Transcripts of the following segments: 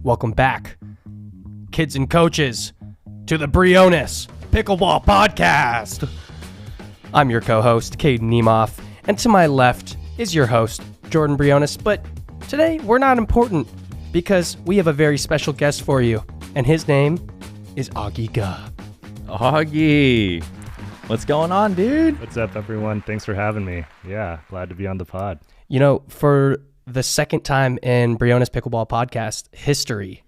Welcome back, kids and coaches, to the Briones Pickleball Podcast. I'm your co-host, Caden Niemoff, and to my left is your host, Jordan Briones. But today, we're not important because we have a very special guest for you, and his name is Augie Ge. Augie, what's going on, dude? What's up, everyone? Thanks for having me. Yeah, glad to be on the pod. You know, for the second time in Briones Pickleball Podcast history,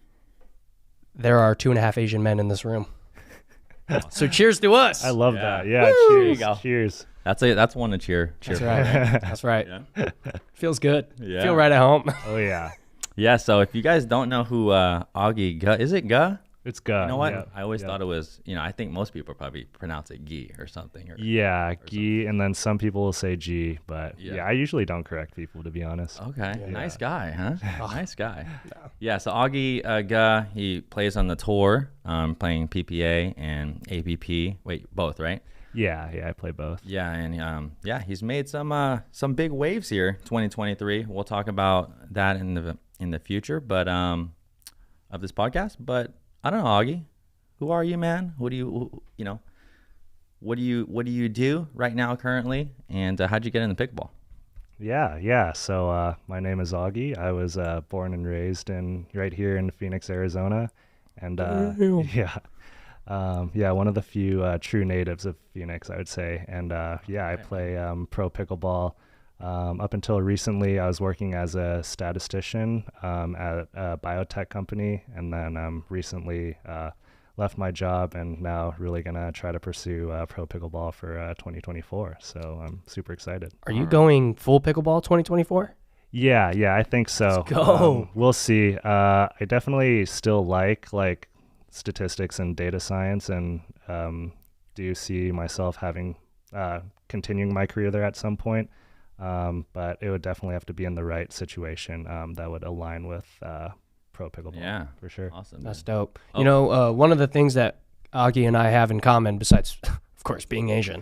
there are 2.5 Asian men in this room. So cheers to us. I love that. Yeah, Woo! cheers. There you go. Cheers. That's one to cheer. That's right. That's right. Yeah. Feels good. Yeah. Feel right at home. Oh, yeah. Yeah, so if you guys don't know who Augie Ge, is it Ge? It's Ge. You know what? Yeah. I always thought it was, I think most people probably pronounce it Ge or something. Yeah, Ge, and then some people will say G, but Yeah. yeah, I usually don't correct people, to be honest. Okay, Yeah. nice guy, huh? Nice guy. Yeah, so Augie Ge, he plays on the tour, playing PPA and APP. Wait, both, right? Yeah, I play both. Yeah, and he's made some big waves here, 2023. We'll talk about that in the future, but of this podcast. But I don't know, Augie, who are you, man? What do you do right now currently, and how'd you get into pickleball? Yeah. So my name is Augie. I was born and raised right here in Phoenix, Arizona, and one of the few true natives of Phoenix, I would say. And I play pro pickleball. Up until recently, I was working as a statistician at a biotech company, and then recently left my job and now really going to try to pursue pro pickleball for 2024. So I'm super excited. Are you going full pickleball 2024? Yeah, I think so. Let's go. We'll see. I definitely still like statistics and data science, and do see myself having continuing my career there at some point. But it would definitely have to be in the right situation that would align with pro pickleball. Yeah, for sure. Awesome. That's dope. You know, one of the things that Augie and I have in common, besides, of course, being Asian,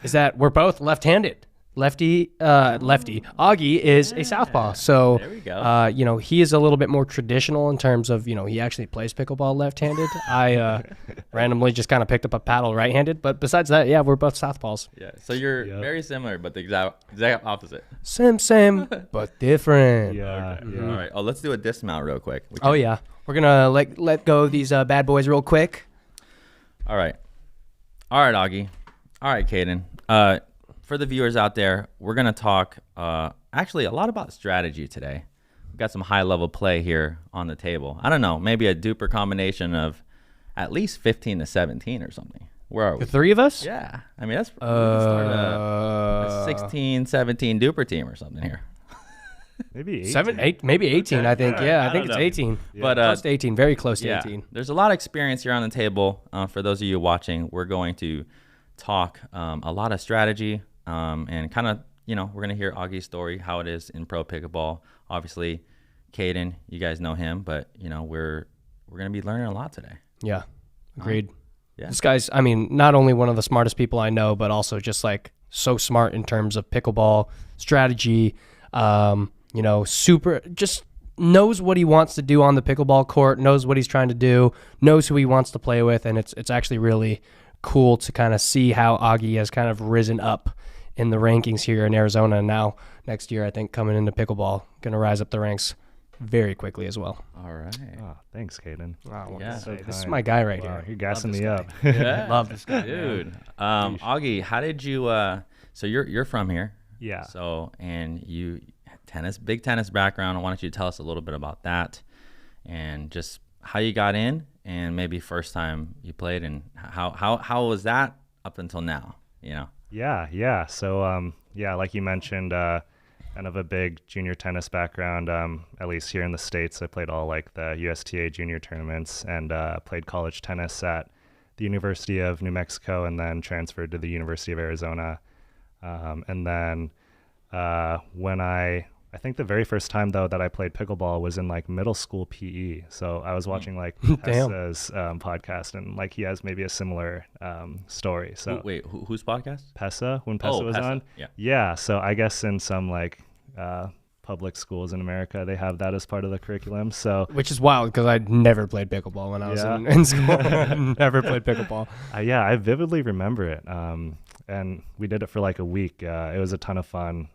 is that we're both left-handed. Lefty. Augie is a southpaw, so There we go. he is a little bit more traditional in terms of he actually plays pickleball left-handed. I randomly just kind of picked up a paddle right-handed, but besides that, yeah, we're both southpaws. Yeah, so you're very similar, but the exact opposite. Same, but different. Yeah, All right. Oh, let's do a dismount real quick. Oh yeah, we're gonna let go of these bad boys real quick. All right, Augie. All right, Caden. For the viewers out there, we're going to talk actually a lot about strategy today. We've got some high-level play here on the table. I don't know, maybe a duper combination of at least 15 to 17 or something. Where are we? The three of us? Yeah. I mean, that's we can start a 16, 17 duper team or something here. maybe 18. 7, 8, maybe 18. I think. Yeah, I think don't it's know. 18. But Close to 18. Very close to 18. There's a lot of experience here on the table. For those of you watching, we're going to talk a lot of strategy. And kind of, we're going to hear Augie's story, how it is in pro pickleball. Obviously, Caden, you guys know him, but, we're going to be learning a lot today. Yeah, agreed. Yeah. This guy's, not only one of the smartest people I know, but also just so smart in terms of pickleball strategy. Super, just knows what he wants to do on the pickleball court, knows what he's trying to do, knows who he wants to play with, and it's actually really cool to kind of see how Augie has kind of risen up in the rankings here in Arizona. And now next year, I think coming into pickleball, going to rise up the ranks very quickly as well. All right. Oh, thanks, Caden. Wow, Yeah. So this is kind. my guy right Wow, here. you're gassing Love me this up. Yeah. Love this guy. Dude. Augie, how did you, so you're from here. Yeah. So, and you, big tennis background. Why don't you tell us a little bit about that and just how you got in and maybe first time you played and how was that up until now, Yeah. So, like you mentioned, kind of a big junior tennis background, at least here in the States. I played all the USTA junior tournaments and played college tennis at the University of New Mexico and then transferred to the University of Arizona. And then when I think the very first time, though, that I played pickleball was in middle school PE. So I was watching Pessa's podcast, and he has maybe a similar story. So Whose podcast? Pessa, when Pessa was Pessa. on. Yeah. Yeah. So I guess in some public schools in America, they have that as part of the curriculum. So Which is wild because I never played pickleball when I was Yeah. in school. Never played pickleball. yeah, I vividly remember it. And we did it for like a week. It was a ton of fun.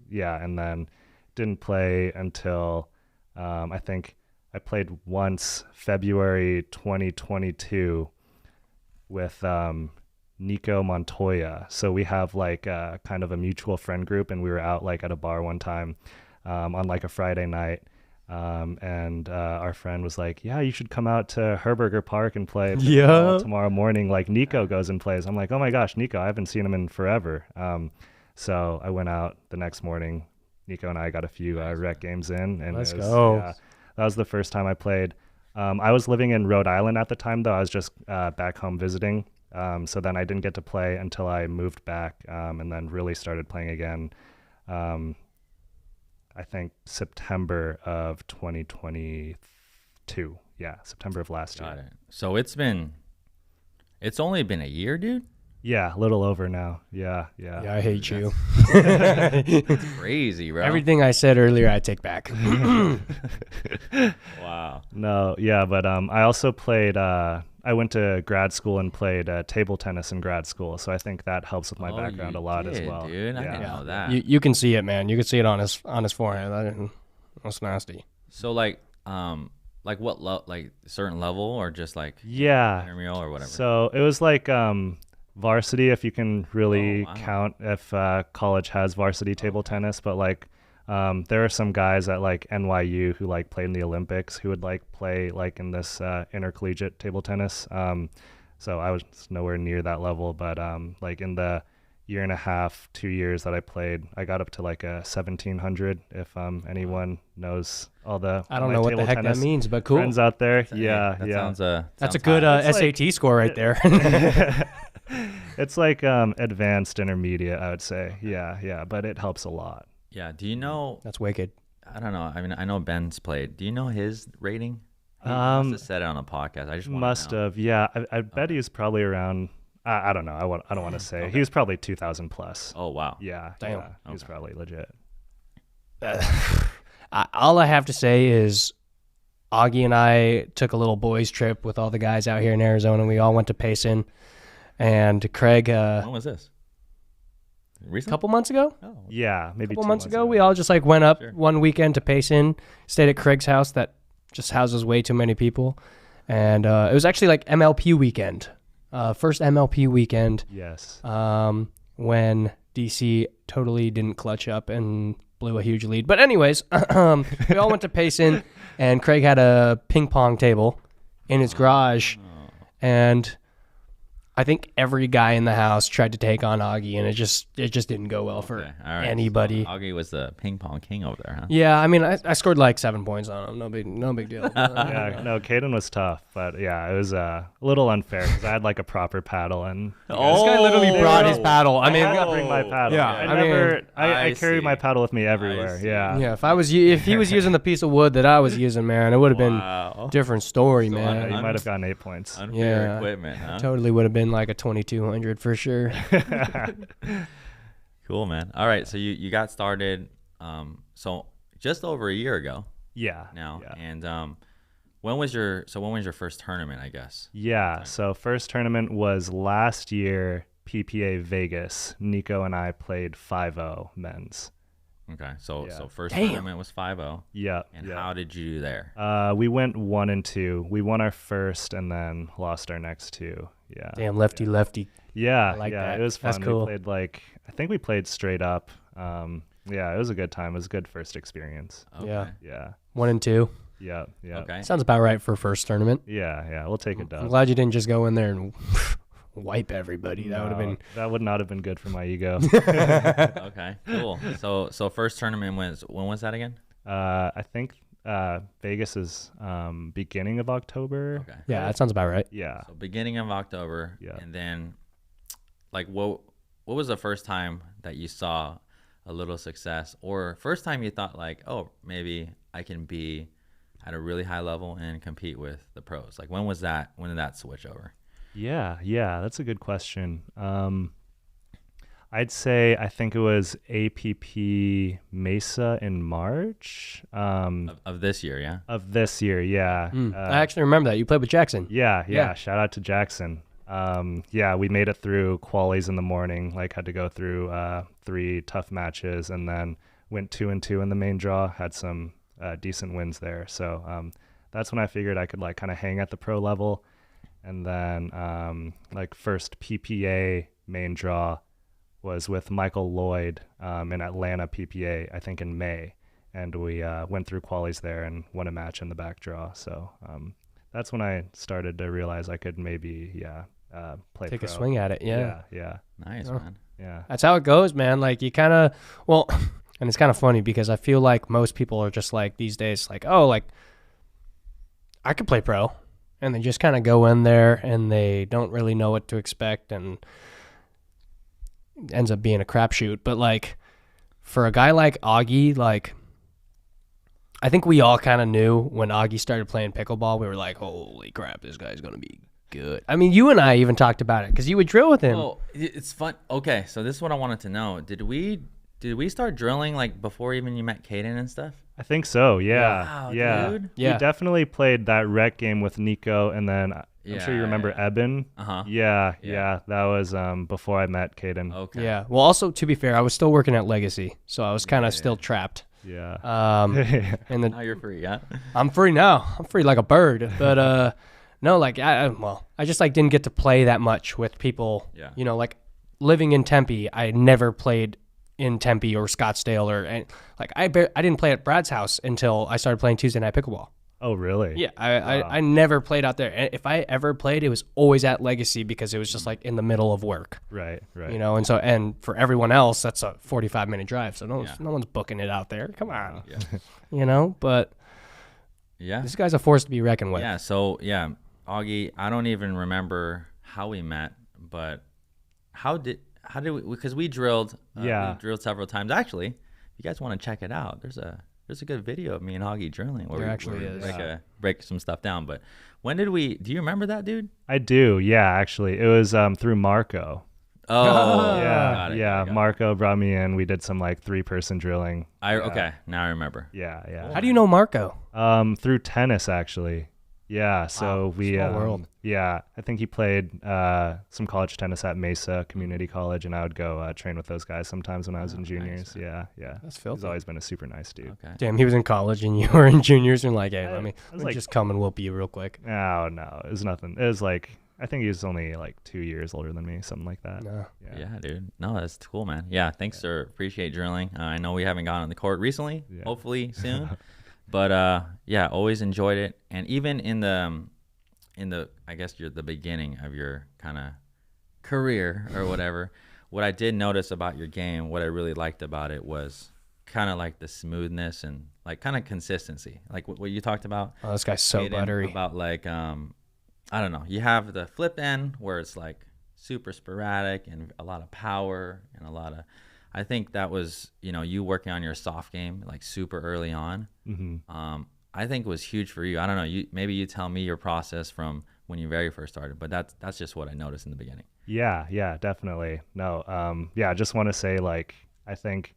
Yeah, and then didn't play until I think I played once February 2022 with Nico Montoya. So we have like kind of a mutual friend group, and we were out like at a bar one time on like a Friday night. And our friend was like, yeah, you should come out to Herberger Park and play pickleball tomorrow morning. Like Nico goes and plays. I'm like, oh my gosh, Nico, I haven't seen him in forever. So I went out the next morning. Nico and I got a few rec games in, and Let's it was, go. yeah, that was the first time I played. I was living in Rhode Island at the time, though. I was just back home visiting. So then I didn't get to play until I moved back, and then really started playing again. I think September of 2022. Yeah, September of last year. Got it. So it's only been a year, dude? Yeah, a little over now. Yeah. Yeah, I hate you. Crazy, bro. Everything I said earlier, I take back. Wow. No, yeah, but I also played. I went to grad school and played table tennis in grad school, so I think that helps with my background you a lot as did, well. dude. I didn't know that. You can see it, man. You can see it on his forehead. That's nasty. So like what like certain level or just like Yeah. intramural or whatever? So it was like varsity, if you can really wow. count if college has varsity table tennis, but like there are some guys at like NYU who like played in the Olympics who would like play like in this intercollegiate table tennis. So I was nowhere near that level, but like in the year and a half, 2 years that I played, I got up to like a 1700. If anyone knows all the I don't know what the heck that means, but cool. friends out there, That yeah. sounds That's a sounds good high. It's like- SAT score right there. It's like advanced intermediate, I would say. Yeah, but it helps a lot. Yeah. Do you know? That's wicked. I don't know. I mean, I know Ben's played. Do you know his rating? He must have said it on a podcast. I just wanna Must know. have, yeah. I bet he was probably around. I don't know. I don't want to say. He was probably 2,000 plus. Oh wow. Yeah, Damn. yeah. He was probably legit. All I have to say is Augie and I took a little boys trip with all the guys out here in Arizona. We all went to Payson, and Craig When was this? a Recently? couple months ago. Oh. Yeah, maybe couple 2 months ago, we all just like went up Sure. one weekend to Payson, stayed at Craig's house that just houses way too many people, and it was actually like MLP weekend, first MLP weekend, Yes. when DC totally didn't clutch up and blew a huge lead. But anyways, we all went to Payson, and Craig had a ping pong table in his garage, and I think every guy in the house tried to take on Augie, and it just didn't go well for Okay, all right. anybody. So Augie was the ping pong king over there, huh? Yeah, I mean, I scored like 7 points on him. No big deal. Yeah, no, Caden was tough, but yeah, it was a little unfair because I had like a proper paddle, and This guy literally brought his paddle. I mean, I had to bring my paddle. Yeah, I I carry my see. paddle with me everywhere. see. Yeah. yeah, if he was using the piece of wood that I was using, man, it would have been Wow. a different story, So man. You might have gotten 8 points. Unfair Yeah. equipment, huh? Totally would have been like a 2200 for sure. Cool, man. All right, so you got started so just over a year ago Yeah. now. Yeah. And when was your first tournament, I guess? Yeah. So first tournament was last year, PPA Vegas. Nico and I played 5-0 men's. Okay. So Yeah. first Damn. tournament was 5-0. Yeah. And yeah. how did you do there? We went 1 and 2. We won our first and then lost our next 2. Yeah. Damn, lefty. Yeah. I like yeah. that. It was fun. That's cool. We played I think we played straight up. Yeah, it was a good time. It was a good first experience. Okay. Yeah. Yeah. 1 and 2. Yeah. Yeah. Okay. Sounds about right for first tournament. Yeah. We'll take a I'm dub. glad you didn't just go in there and wipe everybody. That would have No, been. That would not have been good for my ego. Okay. Cool. So first tournament when was that again? I think Vegas is beginning of October. Okay. Yeah, that sounds about right. Yeah. So beginning of October. Yeah. And then like what was the first time that you saw a little success, or first time you thought like, oh, maybe I can be at a really high level and compete with the pros? Like when was that? When did that switch over? Yeah, that's a good question. I'd say I think it was APP Mesa in March Of this year, yeah. of this year. Yeah. I actually remember that. You played with Jackson. Yeah. Shout out to Jackson. Yeah, we made it through qualies in the morning. Like had to go through 3 tough matches, and then went 2-2 in the main draw. Had some decent wins there. So that's when I figured I could like kind of hang at the pro level. And then like first PPA main draw was with Michael Lloyd in Atlanta PPA, I think in May. And we went through qualies there and won a match in the back draw. So that's when I started to realize I could maybe, play Take pro. a swing at it. Yeah. Yeah. Nice, Oh. man. Yeah. That's how it goes, man. Like you kind of, well, and it's kind of funny because I feel like most people are just like these days, like, oh, like I could play pro. And they just kind of go in there and they don't really know what to expect, and it ends up being a crapshoot. But like for a guy like Augie, like I think we all kind of knew when Augie started playing pickleball, we were like, holy crap, this guy's going to be good. I mean, you and I even talked about it because you would drill with him. Oh, it's fun. Okay, so this is what I wanted to know. Did we start drilling like before even you met Caden and stuff? I think so. Yeah. Wow, yeah. dude. Yeah. We definitely played that rec game with Nico, and then I'm sure you remember Eben. Uh-huh. Yeah. Yeah. That was before I met Caden. Okay. Yeah. Well, also, to be fair, I was still working at Legacy, so I was kind of still trapped. Yeah. And Now you're free, yeah? I'm free now. I'm free like a bird. But no, like I just like didn't get to play that much with people. Yeah. You know, like living in Tempe, I never played in Tempe or Scottsdale or like I didn't play at Brad's house until I started playing Tuesday night pickleball. Oh, really? Yeah, I never played out there. And if I ever played, it was always at Legacy because it was just like in the middle of work. Right. You know, and for everyone else, that's a 45-minute drive. So no one's booking it out there. Come on. Yeah. You know, but Yeah. this guy's a force to be reckoned with. Yeah, so yeah, Augie, I don't even remember how we met, but how did we, because we drilled we drilled several times. Actually, if you guys want to check it out, there's a good video of me and Augie drilling where There we actually is. break some stuff down. But when did do you remember that, dude? I do. Yeah, actually. It was through Marco. Oh, Yeah. got it, yeah. got it. Marco brought me in. We did some like 3-person drilling. Okay, now I remember. Yeah. How do you know Marco? Through tennis, actually. Yeah. So we, small world. yeah, I think he played some college tennis at Mesa Community College, and I would go train with those guys sometimes when I was in juniors. nice. Yeah. That's He's filthy. always been a super nice dude. Okay. Damn, he was in college and you were in juniors and like, hey, let me like- just come and whoop you real quick. No, it was nothing. It was like, I think he was only like 2 years older than me, something like that. No. Yeah, dude. No, that's cool, man. Yeah, thanks, sir. Appreciate drilling. I know we haven't gone on the court recently. Yeah. Hopefully soon. But yeah, always enjoyed it. And even in the I guess the beginning of your kind of career or whatever, what I did notice about your game, what I really liked about it was kind of like the smoothness and like kind of consistency, like what you talked about. Oh, this guy's so Aiden, buttery. about like I don't know, you have the flip end where it's like super sporadic and a lot of power and a lot of, I think that was, you working on your soft game like super early on. Mm-hmm. I think it was huge for you. I don't know, maybe you tell me your process from when you very first started, but that's just what I noticed in the beginning. Yeah, definitely. No, I just want to say, like, I think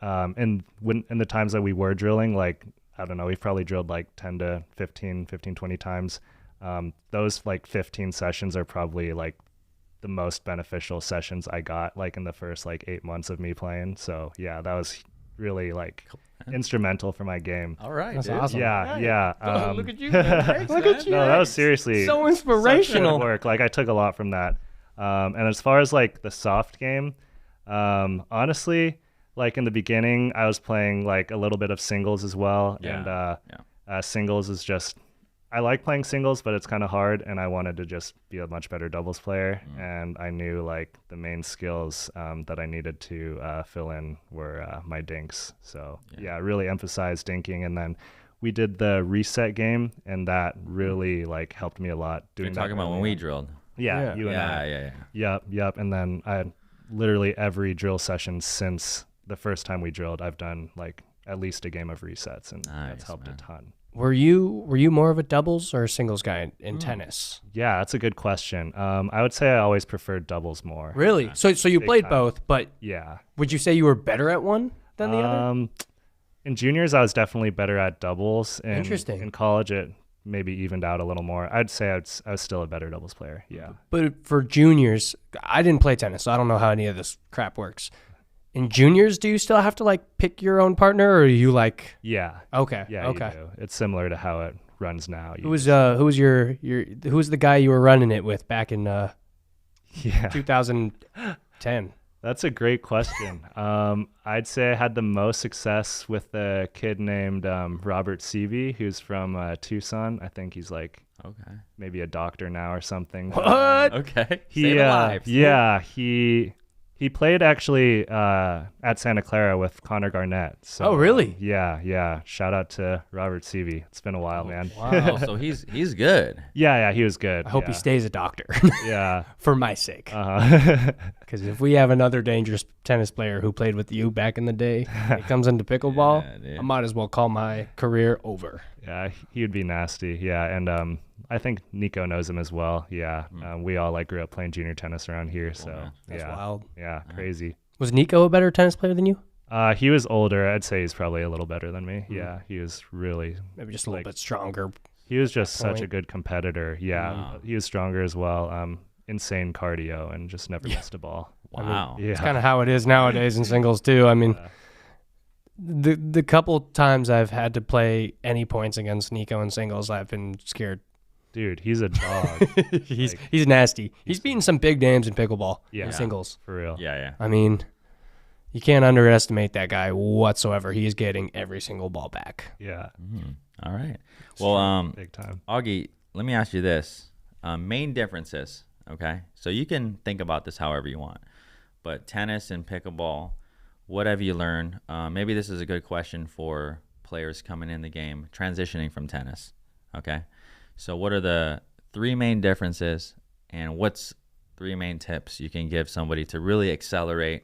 in the times that we were drilling, like, I don't know, we've probably drilled like 10 to 15, 20 times. Those like 15 sessions are probably like the most beneficial sessions I got like in the first like 8 months of me playing. So yeah, that was really like instrumental for my game. All right, That's dude. awesome. Yeah. Look at you. Man. Look at you. No, that was seriously So such inspirational. good work. Like I took a lot from that. And as far as like the soft game, honestly, like in the beginning, I was playing like a little bit of singles as well. Yeah, And singles is just, I like playing singles, but it's kind of hard. And I wanted to just be a much better doubles player. And I knew like the main skills that I needed to fill in were my dinks. So yeah, I really emphasized dinking. And then we did the reset game, and that really like helped me a lot. You're Doing talking that about when early we on. drilled. Yeah, you and I. Yeah. Yep. And then I had literally every drill session since the first time we drilled, I've done like at least a game of resets, and that's Nice, helped man. a ton. Were you more of a doubles or a singles guy in tennis? Yeah, that's a good question. I would say I always preferred doubles more. Really? So you Big played time. both, but Yeah. would you say you were better at one than the other? In juniors, I was definitely better at doubles. Interesting. In college, it maybe evened out a little more. I'd say I was still a better doubles player. Yeah. But for juniors, I didn't play tennis, so I don't know how any of this crap works. In juniors, do you still have to like pick your own partner, or are you like? Yeah. Okay. Yeah. Okay. You do. It's similar to how it runs now. Who was the guy you were running it with back in Yeah. 2010? That's a great question. I'd say I had the most success with a kid named Robert Seavey, who's from Tucson. I think he's like maybe a doctor now or something. What? Okay. He Save lives. yeah, he played actually at Santa Clara with Connor Garnett. So, Oh, really? Yeah. Shout out to Robert Seavey. It's been a while, man. Wow. So he's good. Yeah, he was good. I hope yeah. he stays a doctor Yeah. for my sake. Uh-huh. Because if we have another dangerous tennis player who played with you back in the day, it comes into pickleball, Yeah, dude. I might as well call my career over. Yeah, he would be nasty. Yeah, and I think Nico knows him as well. Yeah, we all like grew up playing junior tennis around here, so man. That's yeah, wild. yeah, crazy. Was Nico a better tennis player than you? He was older. I'd say he's probably a little better than me. Yeah, he was really. Maybe just a little Like- bit stronger. He was just such a point. good competitor. Yeah, Wow. he was stronger as well. Insane cardio and just never missed a ball. Wow. Yeah, It's kind of how it is nowadays in singles too. I mean, the couple times I've had to play any points against Nico in singles, I've been scared. dude, he's a dog. he's nasty. He's beaten some big names in pickleball Yeah. in singles. For real. Yeah. I mean, you can't underestimate that guy whatsoever. He is getting every single ball back. Yeah, All right. Well, big time. Augie, let me ask you this. Main differences, okay? So you can think about this however you want. But tennis and pickleball, what have you learned? Maybe this is a good question for players coming in the game, transitioning from tennis, okay? So what are the three main differences, and what's three main tips you can give somebody to really accelerate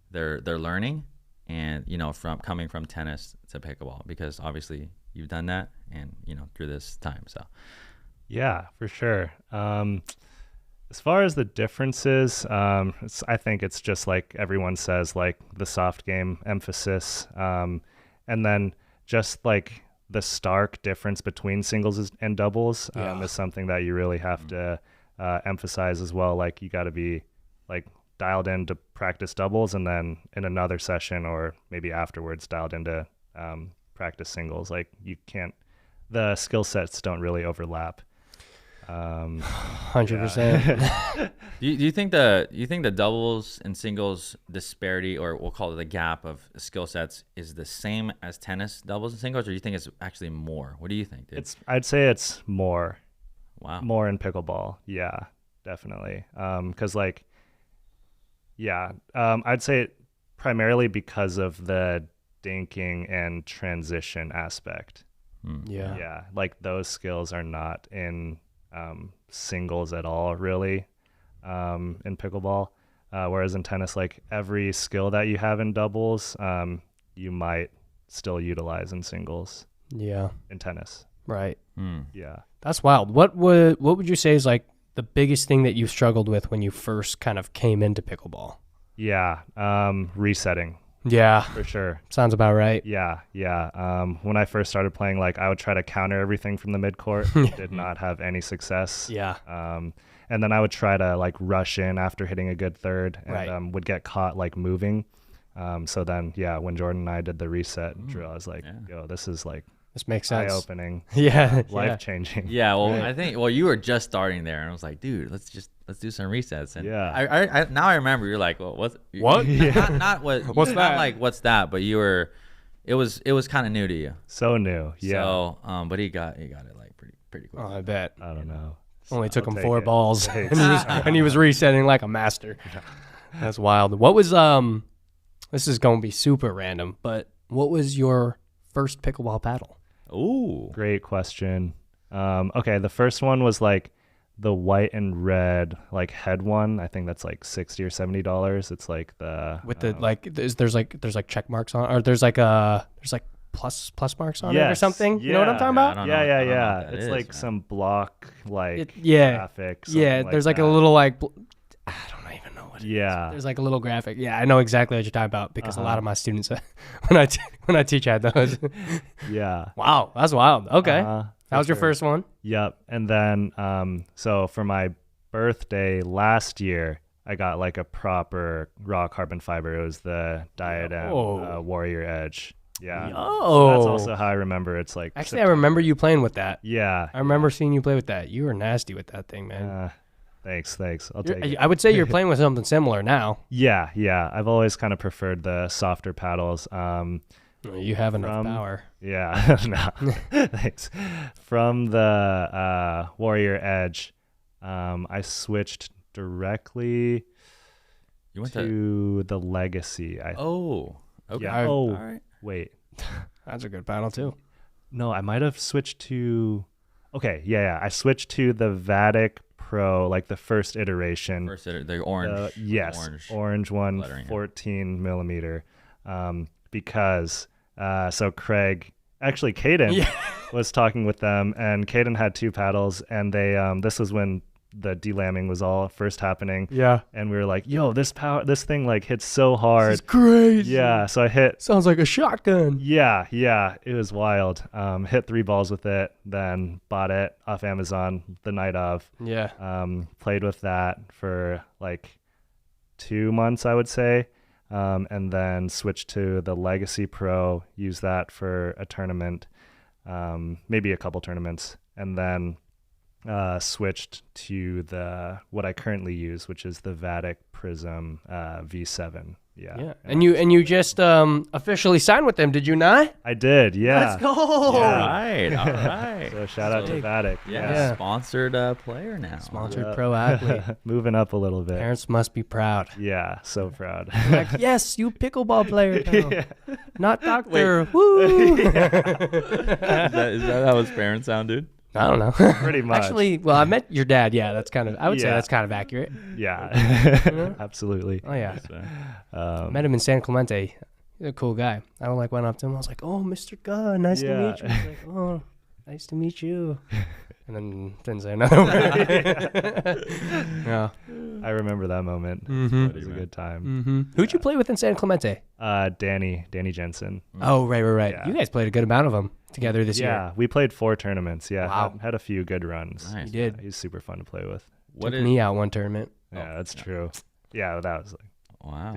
their learning and, from coming from tennis to pickleball? Because obviously you've done that and, through this time, so. Yeah, for sure. As far as the differences, I think it's just like everyone says, like the soft game emphasis, and then just like the stark difference between singles and doubles is something that you really have to emphasize as well. Like you got to be like dialed in to practice doubles, and then in another session or maybe afterwards dialed into practice singles. Like you can't, the skill sets don't really overlap. 100%. Do you think the doubles and singles disparity, or we'll call it the gap of skill sets, is the same as tennis doubles and singles, or do you think it's actually more? What do you think, dude? I'd say it's more Wow. in pickleball. Yeah, definitely. Cause like, I'd say primarily because of the dinking and transition aspect. Yeah. Yeah. Like those skills are not in singles at all, really, in pickleball. Whereas in tennis, like every skill that you have in doubles, you might still utilize in singles Yeah. in tennis. Right. Yeah. That's wild. What would you say is like the biggest thing that you struggled with when you first kind of came into pickleball? Yeah. Resetting Yeah. for sure. Sounds about right. Yeah. When I first started playing, like I would try to counter everything from the midcourt. Did not have any success. Yeah. And then I would try to like rush in after hitting a good third, and Right. would get caught like moving. So then, when Jordan and I did the reset drill, I was like, yo, this is like This makes sense. eye-opening, Yeah. life-changing. Yeah, well, I think you were just starting there, and I was like, dude, let's do some resets. And Yeah. I now I remember you're like, well, what? What? Not what? What's not that? like what's that? But you were, it was kind of new to you. So new. Yeah. So, but he got it like pretty quick. Oh, I bet. I don't know. Only took I'll him take 4 it. balls, Hey, and he was resetting like a master. That's wild. What was This is going to be super random, but what was your first pickleball paddle? Ooh. Great question. Okay, the first one was like the white and red like head one. I think that's like $60 or $70. It's like the With the like, there's like check marks on, or there's like plus marks on it or something. You know what I'm talking about? I don't know what that It's is, like man. some block yeah. graphic. Yeah, something there's like that. a little like I don't even know what it is. Yeah. There's like a little graphic. Yeah, I know exactly what you're talking about because a lot of my students when I teach had those. Yeah. Wow, that's wild. Okay. For That was your sure. first one? Yep. And then so for my birthday last year, I got like a proper raw carbon fiber. It was the Diadem Warrior Edge. Yeah. So that's also how I remember it's like Actually, I remember you playing with that. Yeah. I remember seeing you play with that. You were nasty with that thing, man. Thanks. I'll take it. I would say you're playing with something similar now. Yeah. I've always kind of preferred the softer paddles. You have enough power. Yeah. No. Thanks. From the Warrior Edge, I switched directly to the Legacy. Okay. Yeah. All right. Wait. That's a good paddle too. No, I might have switched to. Okay, yeah. I switched to the Vatic Pro, like the first iteration. The orange. Yes, orange one, lettering, 14 millimeter. Because so Caden was talking with them, and Caden had two paddles, and they this was when the delamming was all first happening. Yeah. And we were like, yo, this thing like hits so hard. It's crazy. Yeah. So I hit. Sounds like a shotgun. Yeah. It was wild. Hit 3 balls with it, then bought it off Amazon the night of. Yeah. Played with that for like 2 months, I would say. And then switched to the Legacy Pro, used that for a tournament, maybe a couple tournaments, and then switched to what I currently use, which is the Vatic Prism V7. Yeah. And you just officially signed with them, did you not? I did. Yeah. Let's go. All right. So shout out to Vatic. Yeah. Sponsored player now. Sponsored pro athlete. Moving up a little bit. Parents must be proud. Yeah. So proud. Like, yes, you pickleball player now. Not doctor. Woo. Is that how his parents sound, dude? I don't know. Pretty much. Actually, well, I met your dad. Yeah, that's kind of. I would say that's kind of accurate. Yeah. Absolutely. Oh yeah. Met him in San Clemente. He's a cool guy. I went up to him. I was like, "Oh, Mr. Gunn, nice to meet you." He's like, "Oh, nice to meet you." And then didn't say another word. Yeah. I remember that moment. Mm-hmm. It was a good time. Mm-hmm. Who'd you play with in San Clemente? Danny Jensen. Oh, right. Yeah. You guys played a good amount of them together this year. Yeah, we played 4 tournaments. Yeah, Wow. had a few good runs. Nice. You did. He's super fun to play with. Took me out one tournament. Yeah, that's true. Yeah, that was like. Wow.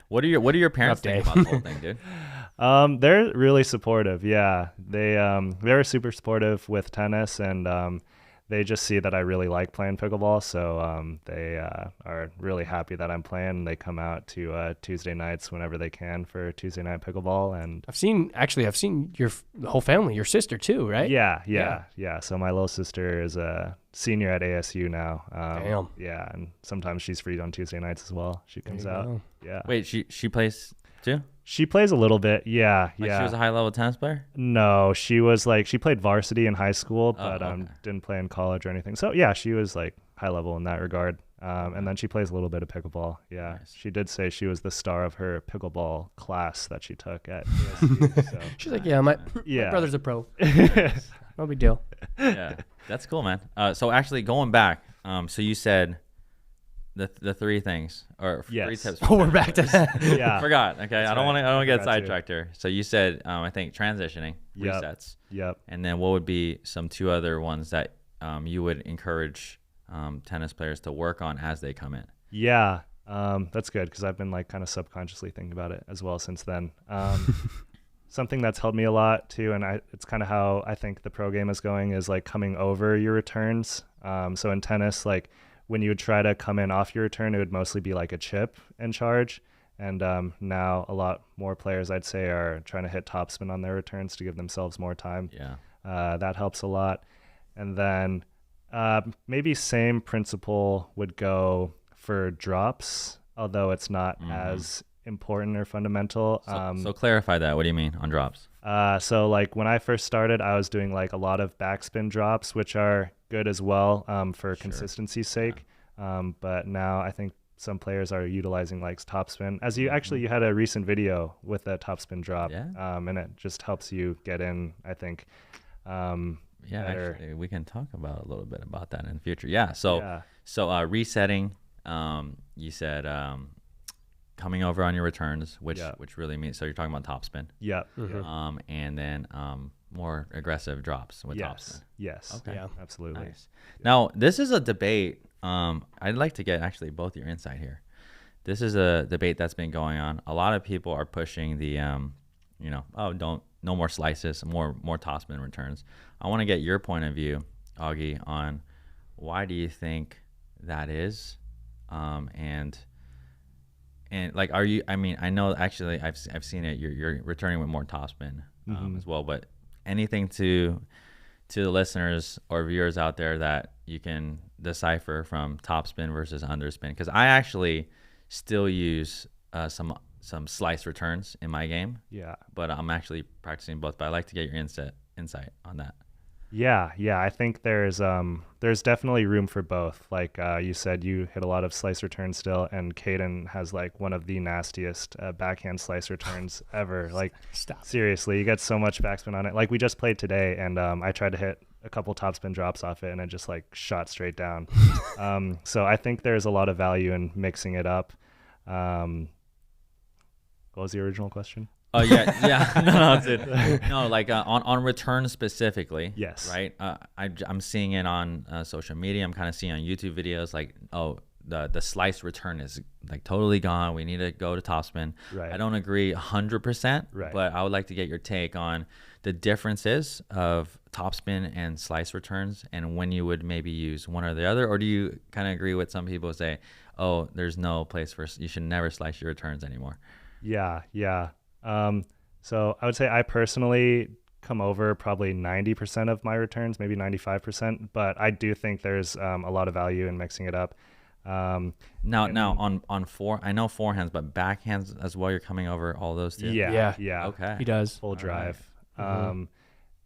What do your parents think about the whole thing, dude? They're really supportive. Yeah, they're super supportive with tennis, and they just see that I really like playing pickleball. So they are really happy that I'm playing. They come out to Tuesday nights whenever they can for Tuesday night pickleball. And I've seen your whole family, your sister too, right? Yeah. So my little sister is a senior at ASU now. Damn. Yeah, and sometimes she's free on Tuesday nights as well. She comes out. go. Yeah. Wait, she plays too? She plays a little bit. Yeah. Like she was a high level tennis player? No, she was like, she played varsity in high school, but okay. didn't play in college or anything. So yeah, she was like high level in that regard. And then she plays a little bit of pickleball. Yeah. Nice. She did say she was the star of her pickleball class that she took at ASU. So. She's like, my brother's a pro. No big deal. Yeah. That's cool, man. So actually going back, so you said the 3 things or 3 tips. Oh, we're back to that. Yeah. Forgot. Okay. That's I don't right. want to get Forgot sidetracked here. So you said, I think transitioning, Yep. resets. Yep. And then what would be some 2 other ones that you would encourage tennis players to work on as they come in? Yeah. That's good because I've been like kind of subconsciously thinking about it as well since then. Something that's helped me a lot too, and it's kind of how I think the pro game is going, is like coming over your returns. So in tennis, like when you would try to come in off your return, it would mostly be like a chip and charge. And now a lot more players, I'd say, are trying to hit topspin on their returns to give themselves more time. Yeah. That helps a lot. And then maybe same principle would go for drops, although it's not as important or fundamental. So clarify that. What do you mean on drops? So like when I first started, I was doing like a lot of backspin drops, which are good as well for consistency's sake. But now I think some players are utilizing like topspin. As you actually, you had a recent video with a topspin drop, and it just helps you get in, I think. Better. Actually, we can talk about a little bit about that in the future. So resetting, you said coming over on your returns, which really means, so you're talking about topspin. And then more aggressive drops with topspin. Okay. Yeah, absolutely. Nice. Now, this is a debate. I'd like to get actually both your insight here. This is a debate that's been going on. A lot of people are pushing the, no more slices, more topspin returns. I want to get your point of view, Augie, on why do you think that is, and like, are you? I mean, I know actually I've seen it. You're returning with more topspin as well, but anything to the listeners or viewers out there that you can decipher from topspin versus underspin? Because I actually still use some slice returns in my game. But I'm actually practicing both. But I'd like to get your insight on that. Yeah. I think there's definitely room for both. Like you said, you hit a lot of slice returns still, and Caden has like one of the nastiest backhand slice returns ever. Like, seriously, you get so much backspin on it. Like, we just played today, and I tried to hit a couple topspin drops off it, and it just like shot straight down. So I think there's a lot of value in mixing it up. What was the original question? Oh no, like on return specifically. Yes. Right. I'm seeing it on social media. I'm kind of seeing on YouTube videos like, the slice return is like totally gone. We need to go to topspin. Right. I don't agree 100%. Right. But I would like to get your take on the differences of topspin and slice returns, and when you would maybe use one or the other, or do you kind of agree with some people who say, oh, there's no place for, you should never slice your returns anymore? Yeah. So I would say I personally come over probably 90% of my returns, maybe 95%, but I do think there's a lot of value in mixing it up. Now on I know forehands, but backhands as well, you're coming over all those too? Yeah. Okay. He does. Full drive. Right.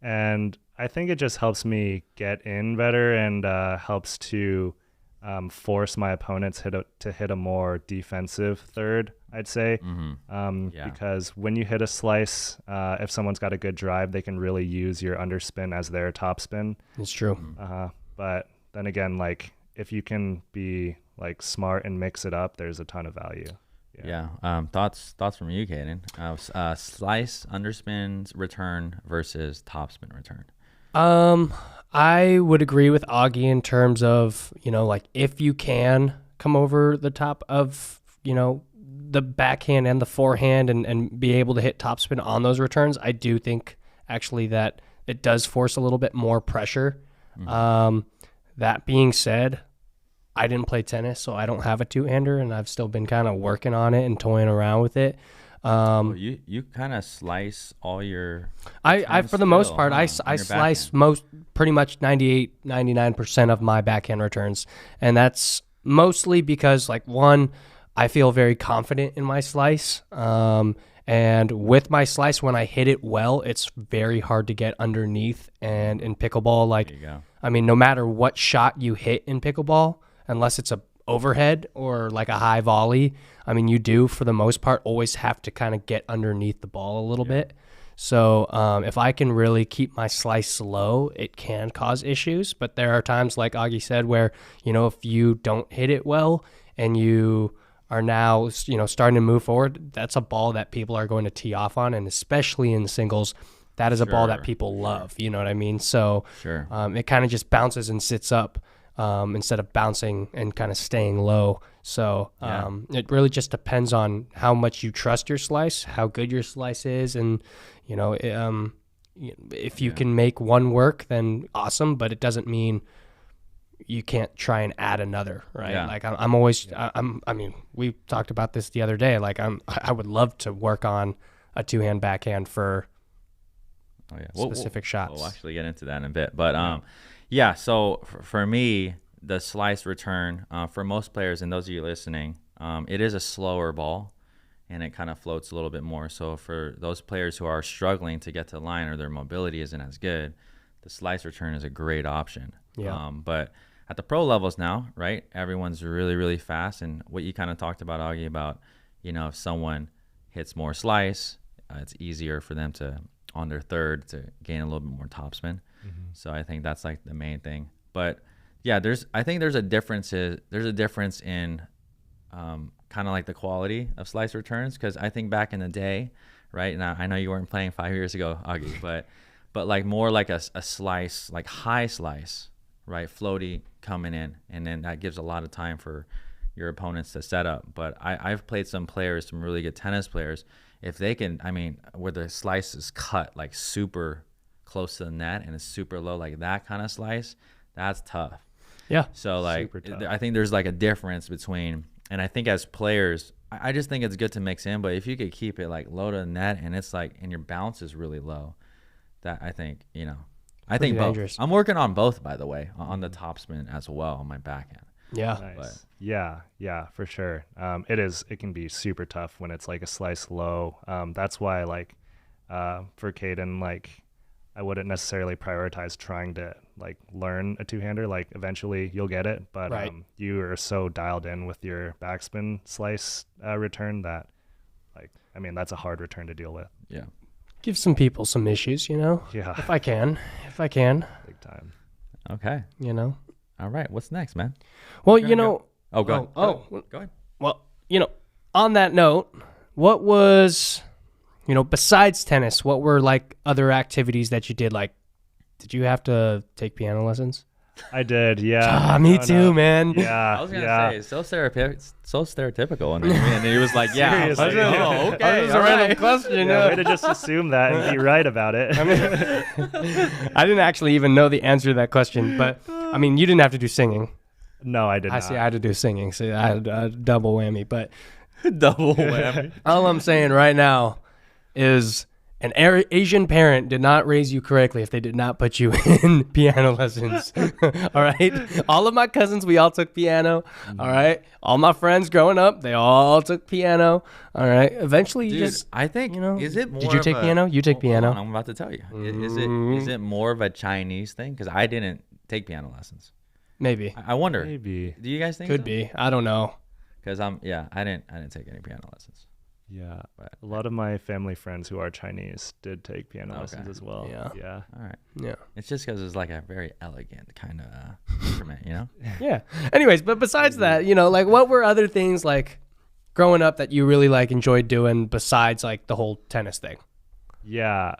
And I think it just helps me get in better, and helps to force my opponents to hit a more defensive third, I'd say. Because when you hit a slice, if someone's got a good drive, they can really use your underspin as their topspin. It's true. But then again, like, if you can be like smart and mix it up, there's a ton of value. Thoughts from you, Caden? Slice, underspin return versus topspin return. I would agree with Augie in terms of, like, if you can come over the top of, the backhand and the forehand and be able to hit topspin on those returns, I do think actually that it does force a little bit more pressure. That being said, I didn't play tennis, so I don't have a two-hander, and I've still been kind of working on it and toying around with it. You kind of slice all your. I for the most part, I slice pretty much 99% of my backhand returns, and that's mostly because, like, one, I feel very confident in my slice, and with my slice, when I hit it well, it's very hard to get underneath. And in pickleball, like, I mean, no matter what shot you hit in pickleball, unless it's a overhead or like a high volley, I mean, you do for the most part always have to kind of get underneath the ball a little bit. So if I can really keep my slice low, it can cause issues. But there are times, like Augie said, where, if you don't hit it well and you are now, starting to move forward, that's a ball that people are going to tee off on. And especially in singles, that is a ball that people love. You know what I mean? So it kind of just bounces and sits up. Instead of bouncing and kind of staying low. So it really just depends on how much you trust your slice, how good your slice is, and if you can make one work, then awesome. But it doesn't mean you can't try and add another, right? Yeah. Like I'm always, I mean, we talked about this the other day. Like I would love to work on a two-hand backhand for specific shots. We'll actually get into that in a bit, but so for me, the slice return, for most players, and those of you listening, it is a slower ball, and it kind of floats a little bit more. So for those players who are struggling to get to the line or their mobility isn't as good, the slice return is a great option. But at the pro levels now, right? Everyone's really, really fast. And what you kind of talked about, Augie, about, if someone hits more slice, it's easier for them to, on their third, to gain a little bit more topspin. So I think that's like the main thing. But yeah, I think there's a difference in kind of like the quality of slice returns. Because I think back in the day, right? Now I know you weren't playing 5 years ago, Augie, but like more like a slice, like high slice, right? Floaty coming in, and then that gives a lot of time for your opponents to set up. But I've played some really good tennis players. If they can, where the slice is cut like super close to the net and it's super low, like that kind of slice, that's tough. Yeah. So like, I think there's like a difference between, and I think as players, I just think it's good to mix in, but if you could keep it like low to the net and it's like, and your bounce is really low, that I think, I think both. Dangerous. I'm working on both, by the way, on the topspin as well on my backhand. Yeah. Nice. But, yeah, for sure. It can be super tough when it's like a slice low. That's why like for Caden, like I wouldn't necessarily prioritize trying to like learn a two-hander. Like eventually you'll get it, but right. You are so dialed in with your backspin slice return that like, that's a hard return to deal with. yeah. Give some people some issues, Yeah. If I can. Big time. Okay. All right. What's next, man? Well, Go ahead. Go ahead. Well, on that note, what was, besides tennis, what were like other activities that you did? Like, did you have to take piano lessons? I did, yeah. Me too, man. Yeah. I was gonna say so stereotypical, and then he was like, "Yeah." Seriously. Oh, okay. That was a random question. Yeah, way to just assume that and be right about it. I didn't actually even know the answer to that question, but you didn't have to do singing. No, I did not. I see. I had to do singing, so I had a double whammy. But double whammy. all I'm saying right now is an Asian parent did not raise you correctly if they did not put you in piano lessons. All right? All of my cousins, we all took piano. All right? All my friends growing up, they all took piano. All right? Eventually, you just, I think, is it more did you take piano? You take piano? Hold on, I'm about to tell you. Is it more of a Chinese thing? Because I didn't take piano lessons. Maybe. I wonder. Maybe. Do you guys think Could so? be. I don't know. Because I didn't take any piano lessons. Yeah. But A lot of my family friends who are Chinese did take piano lessons as well. Yeah. All right. Yeah. It's just because it's like a very elegant kind of instrument, Yeah. Anyways, but besides that, like what were other things like growing up that you really like enjoyed doing besides like the whole tennis thing? Yeah.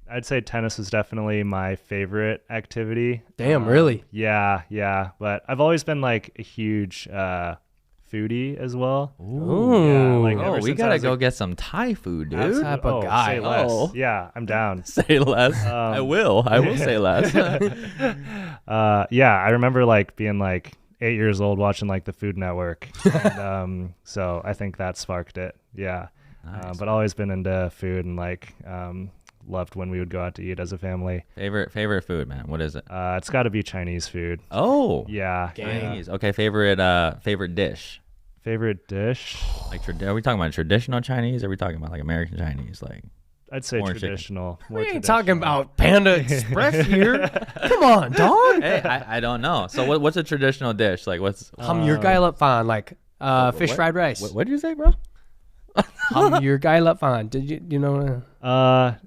I'd say tennis is definitely my favorite activity. Damn, really? Yeah. But I've always been like a huge foodie as well. Ooh. Yeah, like ever we since I gotta was go get some Thai food, dude. That's type of guy. Say less. Oh. Yeah, I'm down. Say less. I will say less. Yeah, I remember like being like 8 years old watching like the Food Network. And, so I think that sparked it. Yeah. Nice. But always been into food and like loved when we would go out to eat as a family. Favorite food, man. What is it? It's got to be Chinese food. Oh. Yeah. Chinese. Okay, favorite dish. Favorite dish? Like, are we talking about traditional Chinese? Or are we talking about like American Chinese? Like, I'd say Orange traditional. We ain't talking about Panda Express here. Come on, dog. hey, I don't know. So what's a traditional dish? Like, what's Hum your guy up fine, like fish fried rice. What did you say, bro? Hum your guy up fine. Did you know? A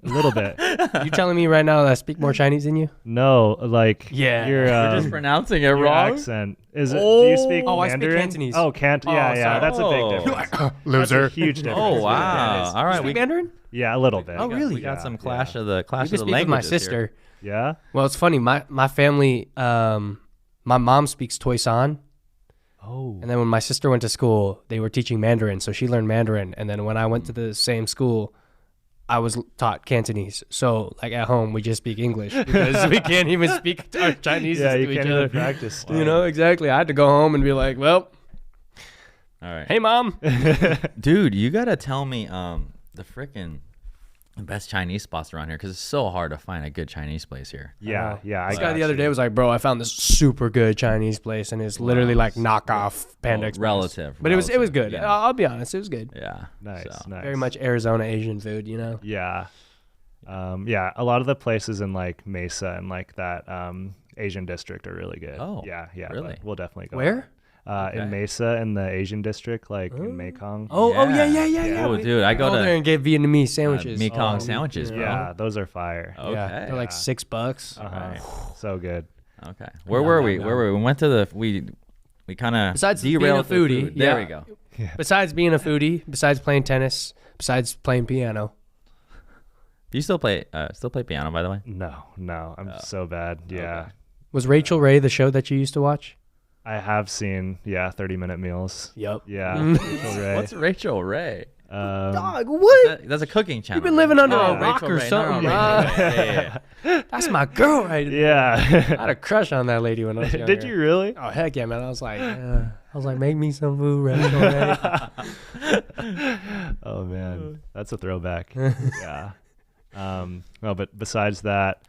little bit. You telling me right now that I speak more Chinese than you? No, like Yeah. your You're just pronouncing it your wrong. accent. Is it? Do you speak Oh, I speak Mandarin? Cantonese. Oh, yeah, sorry. that's a big Oh. difference. Loser. That's a huge difference. Oh Yeah, wow! it is. All right, You speak Mandarin? Yeah, a little bit. Oh, really? We got Yeah, some yeah. clash of the You can languages. speak with my here. sister. Yeah. Well, it's funny. My family, my mom speaks Toisan. Oh. And then when my sister went to school, they were teaching Mandarin, so she learned Mandarin. And then when I went to the same school, I was taught Cantonese. So like at home, we just speak English because we can't even speak our Chinese Yeah, to you each can't other. even practice. Exactly. I had to go home and be like, well, All right, hey, Mom. dude, you gotta tell me the freaking best Chinese spots around here because it's so hard to find a good Chinese place here. Yeah. This guy the other day was like, bro, I found this super good Chinese place, and it's literally like knockoff Panda Express. Relative, But it was good. yeah. I'll be honest, it was good. Yeah, Nice. So. Nice. Very much Arizona Asian food, Yeah. Yeah, a lot of the places in like Mesa and like that Asian district are really good. Oh, yeah, really? We'll definitely go. Where? Okay. In Mesa in the Asian district, like in Mekong. Oh, yeah. Yeah. Oh, dude, I go there to and get Vietnamese sandwiches. Mekong sandwiches, bro. Yeah, those are fire. Okay. Yeah, they're like $6. Alright. So good. Okay. Where were we? Where were we? We went to the we kind of Besides being derailed a the foodie, food. There yeah. we go. Besides being a foodie, besides playing tennis, besides playing piano. Do you still play piano, by the way? No, I'm so bad. Yeah. Okay. Was Rachel Ray the show that you used to watch? I have seen 30-minute meals. Yep. Yeah. Rachel Ray. What's Rachel Ray? Dog, what? That's a cooking channel. You've been living under a Rachel rock or Ray. something. No, Rachel Ray. Yeah. That's my girl right there. Yeah. I had a crush on that lady when I was younger. Did you really? Oh, heck yeah, man. I was like, make me some food, Rachel Ray. Oh man, that's a throwback. Yeah. No, but besides that,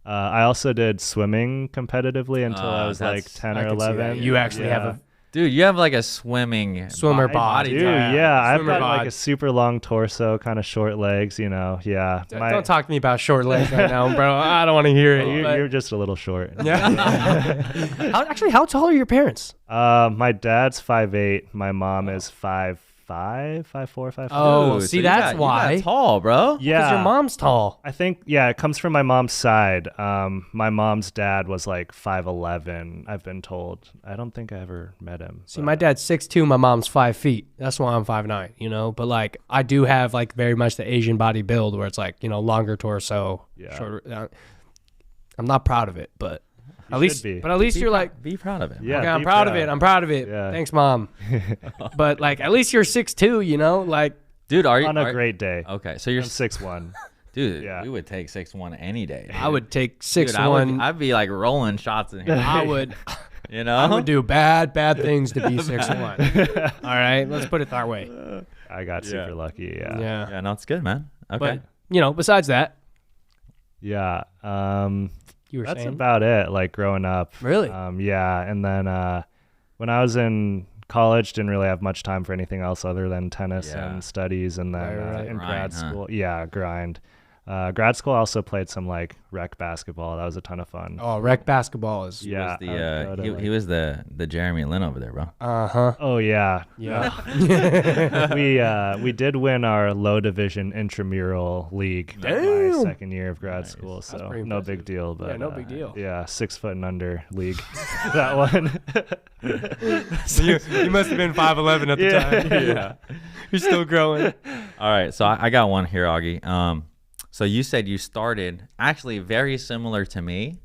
I also did swimming competitively until I was like that's- 10 I or can see that. 11. You actually have a Dude, you have like a swimming swimmer I body. do, type. yeah. I've Swimmer got like bod. a super long torso, kind of short legs, Yeah. Don't talk to me about short legs right now, bro. I don't want to hear it. but- You're just a little short. Yeah. How tall are your parents? My dad's 5'8". My mom is 5'5", 5'4", 5'5". Oh, Dude, see, so you that's got why. tall, bro. Yeah. Because your mom's tall. I think, it comes from my mom's side. My mom's dad was like 5'11", I've been told. I don't think I ever met him. See, my dad's 6'2", my mom's 5 feet. That's why I'm 5'9", But, like, I do have, like, very much the Asian body build where it's, like, longer torso. Yeah. Shorter. I'm not proud of it, but You at least should be. but at least you're, like, Be proud of it. Yeah. okay, I'm be proud of it. I'm proud of it. Yeah. Thanks, Mom. But, like, at least you're 6'2", like. Dude, are you On a great day. Okay, so you're I'm 6'1". dude. Yeah. We would take 6'1" any day. I would take Dude, 6'1". I'd be like rolling shots in here. I would I would do bad things to be 6'1". All right, let's put it that way. I got super lucky. Yeah. Yeah. Yeah, no, it's good, man. Okay. But, besides that, Yeah. you were That's saying. about it. Like growing up. Really? Yeah. And then when I was in college, didn't really have much time for anything else other than tennis Yeah. and studies. And then Right. in Grind, grad huh? school, grind. Grad school, I also played some like rec basketball. That was a ton of fun. Oh, rec basketball is. He Yeah, was the I would go to, he was the Jeremy Lin over there, bro. Uh-huh. Oh yeah. Yeah. We did win our low division intramural league my Damn. second year of grad school, so pretty no impressive. big deal. But no big deal. Yeah, 6 foot and under league. That one. you must have been 5'11" at the time. Yeah. You're still growing. All right, so I got one here, Augie. So you said you started actually very similar to me,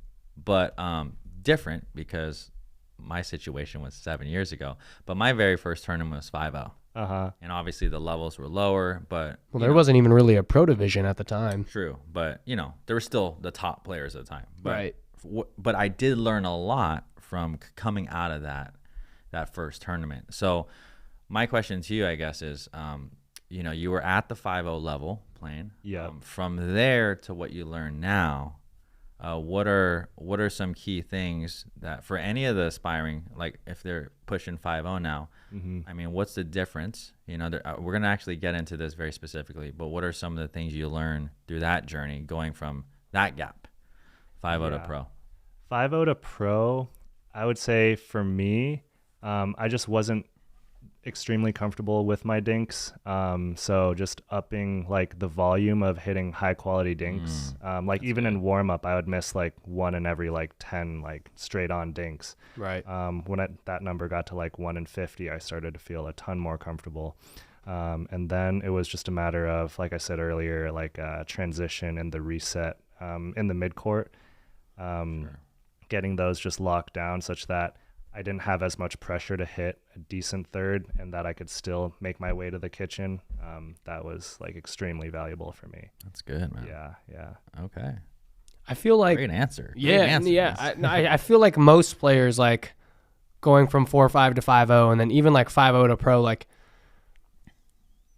but different because my situation was 7 years ago. But my very first tournament was 5-0. And obviously the levels were lower, but Well, there wasn't even really a pro division at the time. true. But there were still the top players at the time. But, Right. But I did learn a lot from coming out of that first tournament. So my question to you, I guess, is you were at the 5-0 level playing. Yeah. From there to what you learn now, what are some key things that for any of the aspiring, like if they're pushing 5-0 now, I mean, what's the difference? We're gonna actually get into this very specifically, but what are some of the things you learn through that journey, going from that gap, 5-0 to pro? 5-0 to pro, I would say for me, I just wasn't extremely comfortable with my dinks, so just upping like the volume of hitting high quality dinks. Like even in warm up, I would miss like one in every like 10 like straight on dinks. Right. When that number got to like 1 in 50, I started to feel a ton more comfortable. And then it was just a matter of, like I said earlier, like transition and the reset in the mid court, getting those just locked down such that I didn't have as much pressure to hit a decent third and that I could still make my way to the kitchen. That was like extremely valuable for me. That's good, man. Yeah. Okay. I feel like Great answer. Great Yeah, answer. yeah. I feel like most players like going from 4-5 to 5-0 and then even like 5-0 to pro, like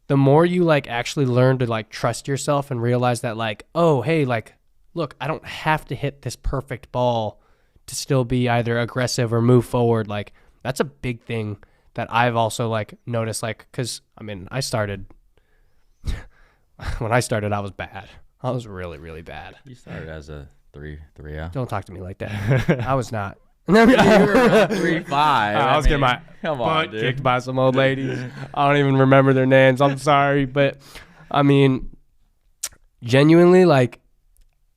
the more you like actually learn to like trust yourself and realize that like, oh, hey, like, look, I don't have to hit this perfect ball to still be either aggressive or move forward. Like that's a big thing that I've also like noticed, like, cause I mean, I started, when I started, I was bad. I was really, really bad. You started as a 3-0. Don't talk to me like that. I was not. You were 3-5. I was getting my butt kicked by some old ladies. I don't even remember their names. I'm sorry. But, I mean, genuinely, like,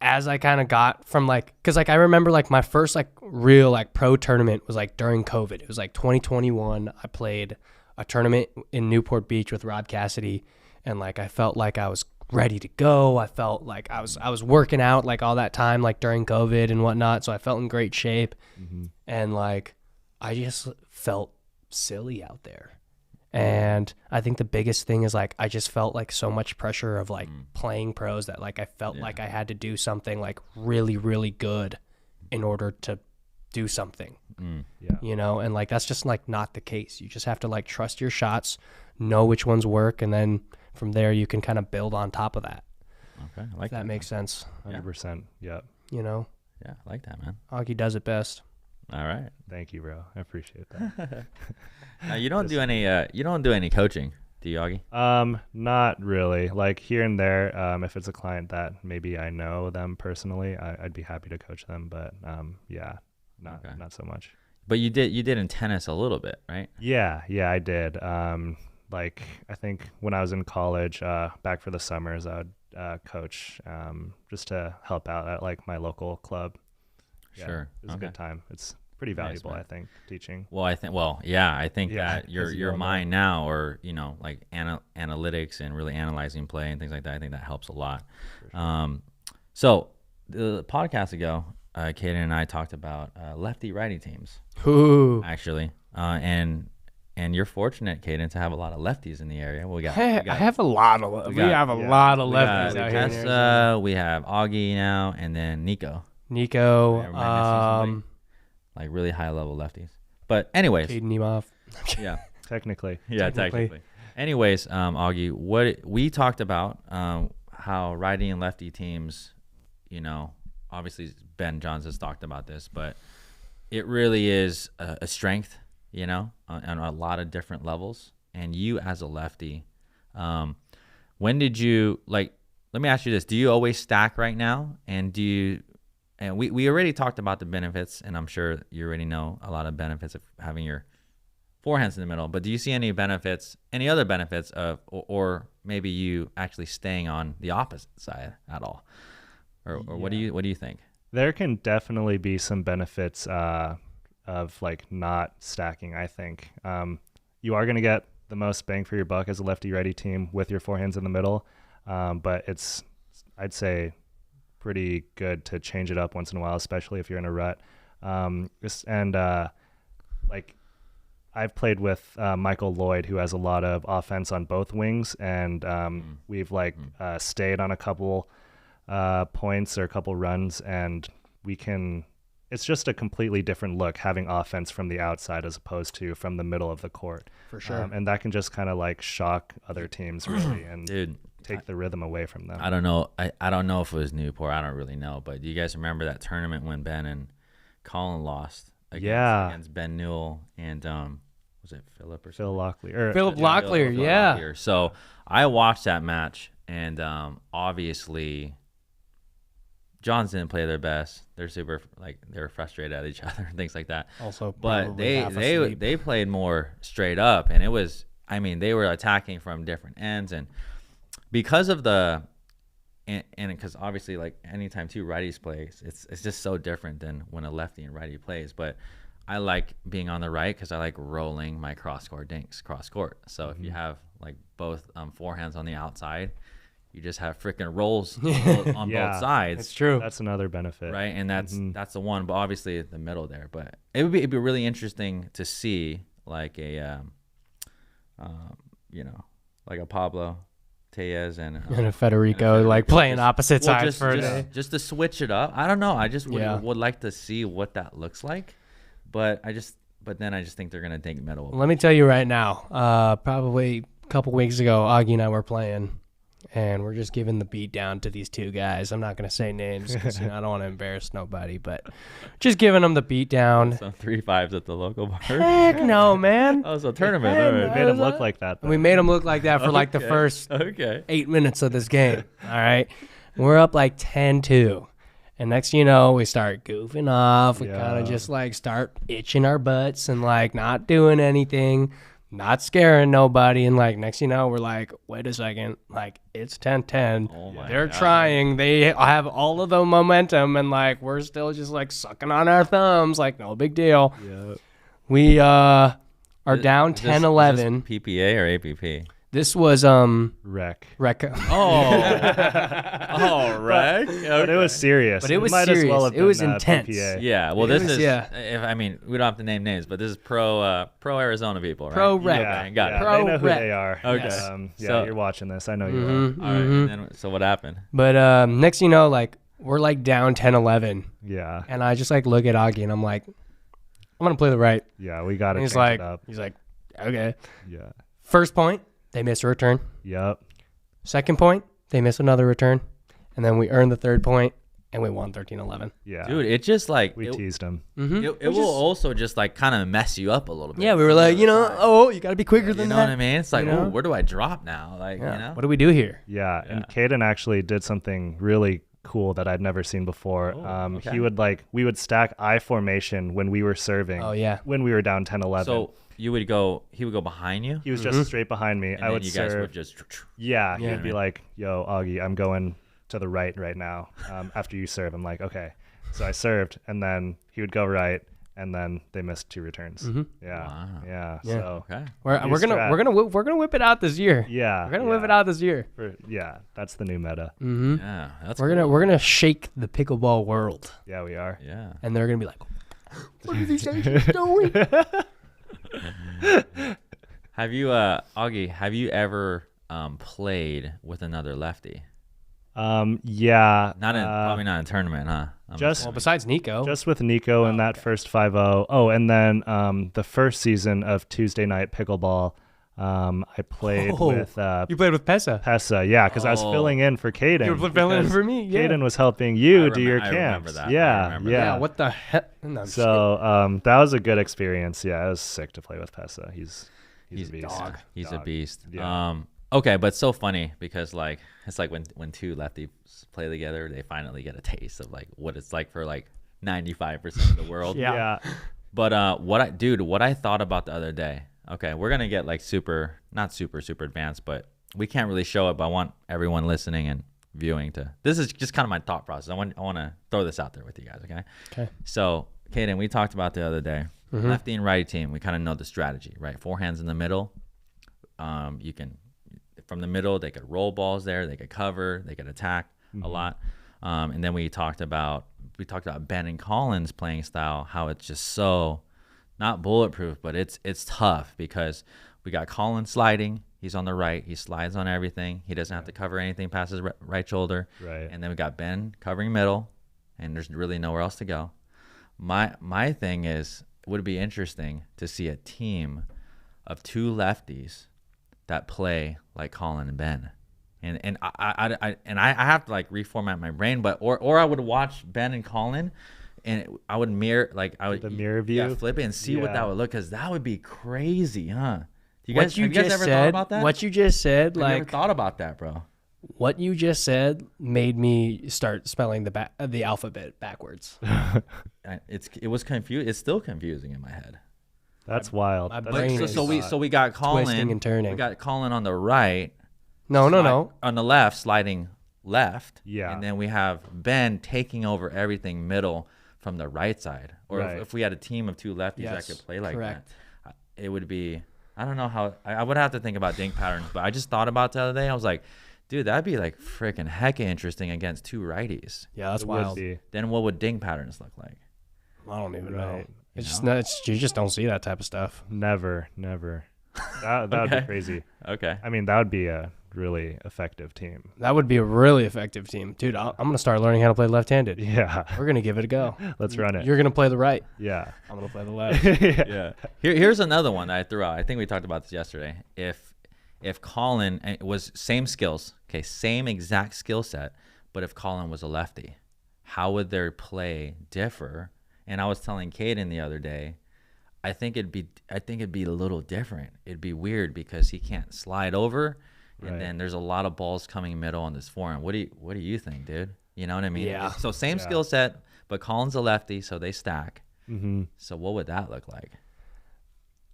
as I kind of got from, like, because, like, I remember, like, my first, like, real, like, pro tournament was, like, during COVID. It was, like, 2021. I played a tournament in Newport Beach with Rob Cassidy, and, like, I felt like I was ready to go. I felt like I was working out like all that time, like during COVID and whatnot. So I felt in great shape. And like, I just felt silly out there. And I think the biggest thing is like, I just felt like so much pressure of like playing pros that like, I felt like I had to do something like really, really good in order to do something, you know? And like, that's just like not the case. You just have to like trust your shots, know which ones work. And then from there, you can kind of build on top of that. Okay, I like that. Makes sense. 100%. Yeah. You know? Yeah, I like that, man. Augie does it best. All right. Thank you, bro. I appreciate that. Now, you don't do any coaching, do you, Augie? Not really. Like here and there, if it's a client that maybe I know them personally, I'd be happy to coach them. But yeah, not so much. But you did in tennis a little bit, right? Yeah, I did. Like I think when I was in college, back for the summers, I would coach just to help out at like my local club. Yeah, sure, it was a good time. It's pretty valuable, I think, teaching. Well, I think that your mind now, or you know, like analytics and really analyzing play and things like that, I think that helps a lot. Sure. So the podcast ago, Kaden and I talked about lefty righty teams. Ooh. Actually, and you're fortunate, Kaden, to have a lot of lefties in the area. I have a lot of lefties. We have a lot of lefties out here. Tessa, we have Augie now, and then Nico, like really high level lefties. But anyways, Caden Nemov. Yeah, technically. Anyways, Augie, what we talked about, how righty and lefty teams, you know, obviously Ben Johns has talked about this, but it really is a strength, you know, on a lot of different levels. And you as a lefty, when did you, like, let me ask you this, do you always stack right now? And we already talked about the benefits, and I'm sure you already know a lot of benefits of having your forehands in the middle, but do you see any other benefits of, or maybe you actually staying on the opposite side at all? Or what do you think? There can definitely be some benefits of like not stacking, I think. You are going to get the most bang for your buck as a lefty-righty team with your forehands in the middle, but it's, I'd say, pretty good to change it up once in a while, especially if you're in a rut. Like I've played with Michael Lloyd, who has a lot of offense on both wings, and we've stayed on a couple points or a couple runs, and it's just a completely different look having offense from the outside as opposed to from the middle of the court. For sure. And that can just kind of like shock other teams really and take the rhythm away from them. I don't know. I don't know if it was Newport. I don't really know. But do you guys remember that tournament when Ben and Colin lost against Ben Newell and was it Philip or something? Philip Locklear, yeah. So I watched that match, and obviously Johns didn't play their best. They're super, like, they were frustrated at each other and things like that. Also, but they played more straight up, and it was, I mean, they were attacking from different ends, and because of and because obviously, like, anytime two righties plays, it's just so different than when a lefty and righty plays. But I like being on the right because I like rolling my cross court dinks cross court. So if you have like both forehands on the outside, you just have freaking rolls on both sides. It's true. That's another benefit, right? And that's the one. But obviously the middle there. But it'd be really interesting to see like a like a Pablo Tellez and a Federico like playing opposite sides for a day. Just to switch it up. I don't know. I just would like to see what that looks like. But then I just think they're gonna take middle. Let me tell you right now. Probably a couple weeks ago, Augie and I were playing, and we're just giving the beat down to these two guys. I'm not gonna say names because I don't want to embarrass nobody, but just giving them the beat down. Some 3-5s at the local bar. Heck no, man. Oh, it's a tournament. We made them look like that. We made them look like that for like the first 8 minutes of this game. All right. We're up like 10-2. And next thing you know, we start goofing off. We kind of just like start itching our butts and like not doing anything, not scaring nobody. And like next thing you know, we're like, wait a second, like it's 10-10. Oh my They're God. trying. They have all of the momentum. And like we're still just like sucking on our thumbs. Like no big deal. Yeah. We are down Is 10-11. this PPA or APP? This was Wreck. rec. Oh, right. But it was serious. But it was might as well serious. have It was been, intense. PPA. Yeah. Well, It this was- is. yeah. If, I mean, we don't have to name names, but this is pro Arizona people, right? Pro rec. Okay, got it. Pro They know who rec. they are. Okay. So, So- you're watching this. I know you are. Mhm, All right. mhm. And then, so what happened? But next thing you know, like we're like down 10-11. Yeah. And I just like look at Augie and I'm like, I'm going to play the right. Yeah, we got to And change he's it up. like, okay. Yeah. First point, they miss a return. Yep. Second point, they miss another return. And then we earn the third point and we won 13-11. Yeah. Dude, it just like we it, teased him. Mm-hmm. it will also just like kind of mess you up a little bit. Yeah, we were like, you got to be quicker You than know that. what I mean? It's like, You know? ooh, where do I drop now? Like, Yeah. you know? What do we do here? Yeah. And Caden actually did something really cool that I'd never seen before. okay. We would stack I formation when we were serving. Oh, yeah. When we were down 10-11. So he would go behind you, he was just straight behind me. and I then would you guys serve. would just. Yeah, he Yeah. would be like, "Yo, Augie, I'm going to the right now." After you serve, I'm like, "Okay." So I served, and then he would go right, and then they missed 2 returns. Yeah, Wow. yeah. Yeah. So Okay. We're New gonna strat. we're gonna whip it out this year. yeah, We're gonna whip it out this year. Yeah, that's the new meta. Mm-hmm. Yeah, that's We're gonna shake the pickleball world, Yeah, we are. Yeah. and they're gonna be like, "What are these agents doing?" Have you, Augie? Have you ever played with another lefty? Yeah. Not in probably not in a tournament, huh? I'm Just- Well, assuming. besides Nico, Just with Nico in that first 5-0. Oh, and then the first season of Tuesday Night Pickleball, I played with you played with Pesa. Pesa. Yeah, because I was Oh. filling in for Caden. You were filling in because for me. Yeah. Caden was helping you do your I remember camps. that. I Yeah, remember yeah. Yeah. What the heck? No, I'm just So that was a good experience. Yeah, it was sick to play with Pesa. He's a beast. dog. He's a Dog. beast. Yeah. Okay, but it's so funny because like it's like when two lefties play together, they finally get a taste of like what it's like for like 95% of the world. Yeah. But what I thought about the other day. Okay, we're gonna get like not super advanced, but we can't really show it. But I want everyone listening and viewing to. This is just kind of my thought process. I want to throw this out there with you guys. Okay. Okay. So, Caden, we talked about the other day. Lefty and righty team. We kind of know the strategy, right? 4 hands in the middle. You can from the middle. They could roll balls there. They could cover. They could attack a lot. And then we talked about Ben and Colin's playing style. How it's just so not bulletproof, but it's tough because we got Colin sliding. He's on the right. He slides on everything. He doesn't have to cover anything past his right shoulder. Right. And then we got Ben covering middle, and there's really nowhere else to go. My thing is, it would be interesting to see a team of 2 lefties that play like Colin and Ben. And I have to like reformat my brain, but or I would watch Ben and Colin, and I would mirror The mirror yeah, view? flip it and see what Yeah. that would look, because that would be crazy, huh? Do What you have you guys just ever said. thought about that? What you just said, Have you ever like thought about that, bro? what you just said, made me start spelling the alphabet backwards. It was confused. It's still confusing in my head. That's wild. my That's brain crazy is So we got Colin twisting and turning. We got Colin on the right. No, slide- on the left, sliding left. Yeah. And then we have Ben taking over everything middle from the right side. Or Right. if we had a team of 2 lefties Yes, that could play like correct. that, it would be. I don't know how. I would have to think about dink patterns, but I just thought about the other day. I was like, dude, that'd be like freaking hecka interesting against 2 righties. Yeah, that's it would wild. be. Then what would dink patterns look like? I don't even know. Right. It's just not, you just don't see that type of stuff. Never. That would Okay. be crazy. Okay. I mean, that would be a really effective team. That would be a really effective team, dude. I'm gonna start learning how to play left-handed. Yeah. We're gonna give it a go. Let's run it. You're gonna play the right. Yeah. I'm gonna play the left. Yeah. Here's another one that I threw out. I think we talked about this yesterday. If Colin was same skills, okay, same exact skill set, but if Colin was a lefty, how would their play differ? And I was telling Caden the other day, I think it'd be a little different. It'd be weird because he can't slide over, and Right. then there's a lot of balls coming middle on this forehand. What do you think, dude? You know what I mean? Yeah. So same Yeah. skill set, but Colin's a lefty, so they stack. Mm-hmm. So what would that look like?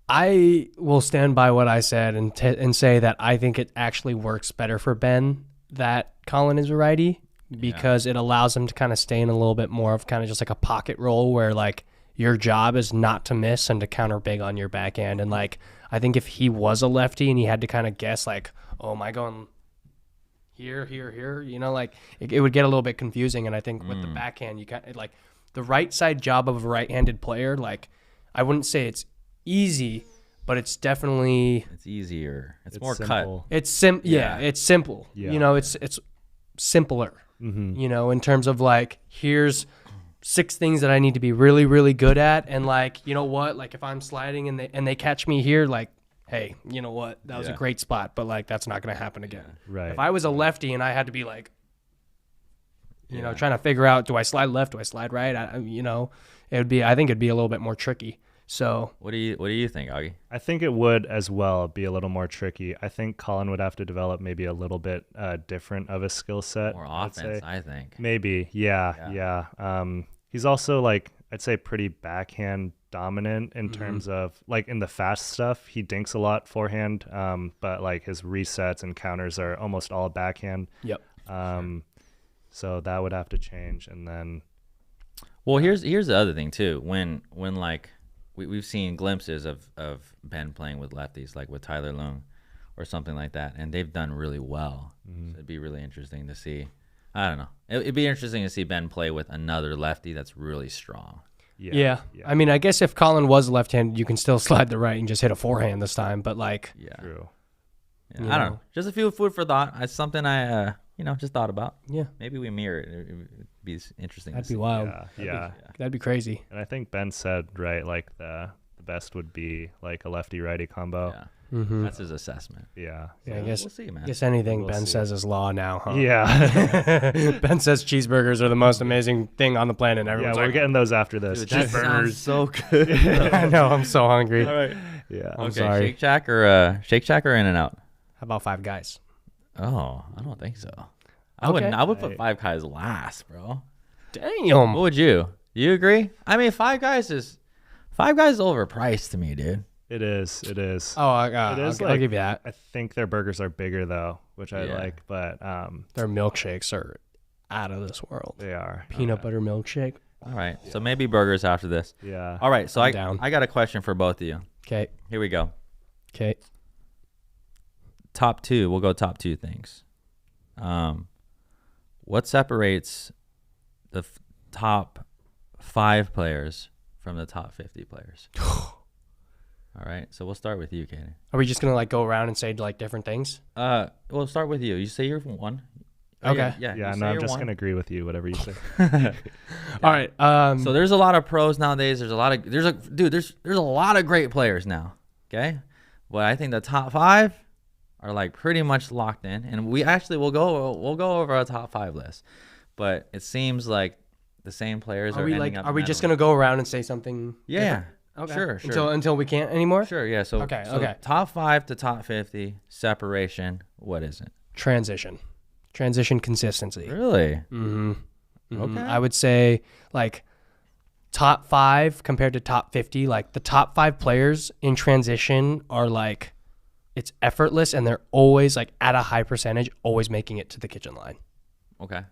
I will stand by what I said and say that I think it actually works better for Ben that Colin is a righty because it allows him to kind of stay in a little bit more of kind of just like a pocket role where like your job is not to miss and to counter big on your backhand. And like I think if he was a lefty and he had to kind of guess like, oh, am I going here, you know, like it would get a little bit confusing. And I think with the backhand, you kind of like the right side job of a right-handed player, like I wouldn't say it's easy, but it's definitely It's easier. It's more simple. cut. it's it's simple. Yeah. You know, it's simpler. Mm-hmm. You know, in terms of like here's 6 things that I need to be really, really good at, and like, you know what, like if I'm sliding and they catch me here, like, hey, you know what, that was a great spot, but like that's not going to happen again. Right. If I was a lefty and I had to be like, you know, trying to figure out, do I slide left, do I slide right? You know, I think it'd be a little bit more tricky. So What do you think, Augie? I think it would as well be a little more tricky. I think Colin would have to develop maybe a little bit different of a skill set. More I'd offense, say. I think. Maybe, yeah. He's also like I'd say pretty backhand dominant in terms of like in the fast stuff. He dinks a lot forehand, but like his resets and counters are almost all backhand. yep. So that would have to change, and then Well, here's the other thing too. When like we've seen glimpses of Ben playing with lefties, like with Tyler Lung or something like that, and they've done really well. So it'd be really interesting to see. I don't know. It'd be interesting to see Ben play with another lefty that's really strong. Yeah. I mean, I guess if Colin was left-handed, you can still slide the right and just hit a forehand this time, but like, Yeah. true. Yeah, I don't know. Just a few food for thought. It's something I just thought about. yeah, Maybe we mirror it. It'd be interesting. that'd to be see. wild. Yeah. That'd be crazy. And I think Ben said right, like the best would be like a lefty righty combo. Yeah. Mm-hmm. That's his assessment. Yeah. Yeah, I So guess. we'll see, man. I guess anything We'll Ben see. says is law now, huh? Yeah. Ben says cheeseburgers are the most amazing thing on the planet. And Yeah, everyone's we're like, getting those after this. Dude, that sounds Cheeseburgers. so good. I know, I'm so hungry. All right. Yeah. I'm Okay, sorry. Shake Shack or In and Out? How about Five Guys? Oh, I don't think so. I Okay. would put Five Guys last, bro. Damn. What would you? You agree? I mean, Five Guys is overpriced to me, dude. It is. Oh, It is I'll like- give you that. I think their burgers are bigger though, which I Yeah. like, but Their milkshakes are out of this world. they are Peanut butter milkshake. All right. So maybe burgers after this. Yeah. All right. So I'm down. I got a question for both of you. Okay. Here we go. Okay. Top 2. We'll go top 2 things. What separates the top 5 players from the top 50 players? All right. So we'll start with you, Katie. Are we just gonna like go around and say like different things? We'll start with you. You say you're 1. Okay. Yeah. Yeah, you say no, I'm you're just 1. gonna agree with you, whatever you say. All right. So there's a lot of pros nowadays. There's a lot of there's a lot of great players now. Okay, but I think the top 5 are like pretty much locked in, and we actually will go over a top 5 list. But it seems like the same players are we ending like? up Are we in just that gonna go around and say something? Yeah. different? Okay. Sure. Until we can't anymore. Sure. Yeah. So Okay. Top 5 to top 50 separation. What is it? Transition consistency. Really? Mm-hmm. Okay. I would say like top 5 compared to top 50. Like the top 5 players in transition are like it's effortless and they're always like at a high percentage, always making it to the kitchen line. Okay.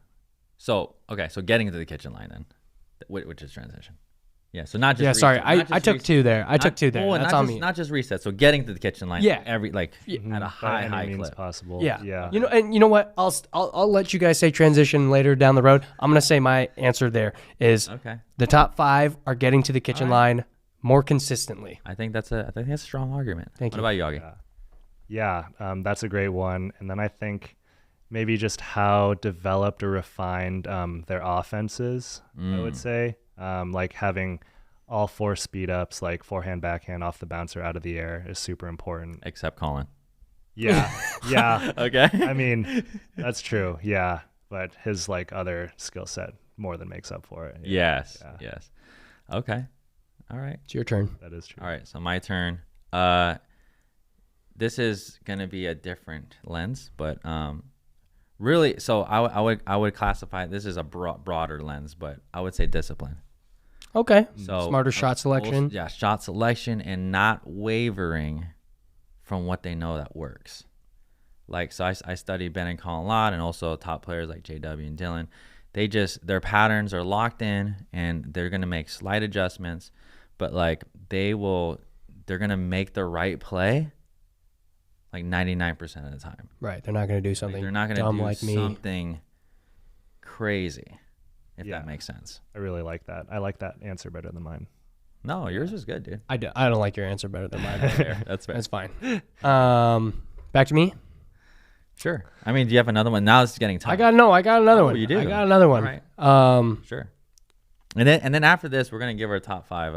So getting into the kitchen line then, which is transition. Yeah. So not just Yeah, sorry, reset, not I just took reset. 2 there. I took 2 there. Well, That's not on just, me. Not just reset. So getting to the kitchen line. Yeah. At a high By any means clip. possible. Yeah. Yeah. You know what? I'll let you guys say transition later down the road. I'm gonna say my answer there is Okay. the top 5 are getting to the kitchen line more consistently. I think that's a strong argument. Thank what you. about you, Augie? Yeah, that's a great one. And then I think maybe just how developed or refined their offense is, I would say. Like having all 4 speed ups, like forehand, backhand, off the bouncer, out of the air is super important. Except Colin. Yeah, yeah. Okay. I mean, that's true. Yeah, but his like other skill set more than makes up for it. Yeah, Yes. Yeah. Yes. Okay. All right. It's your turn. that is true. All right. So my turn. this is gonna be a different lens, but really, so I would classify this as a broader lens, but I would say discipline. Okay. So Smarter shot selection. Yeah, shot selection and not wavering from what they know that works. Like, so I study Ben and Colin a lot, and also top players like JW and Dylan. They just, their patterns are locked in, and they're gonna make slight adjustments, but like they're gonna make the right play like 99% of the time. Right. They're not going to do something Like, they're not gonna dumb do like me. something crazy, if Yeah. that makes sense. I really like that. I like that answer better than mine. No, yours was good, dude. I don't like your answer better than mine. That's fair. That's fair. That's fine. Back to me. Sure. I mean, do you have another one? Now it's getting tough. I got another Oh, one. you do? I got another one. All right. Sure. And then after this, we're gonna give our top five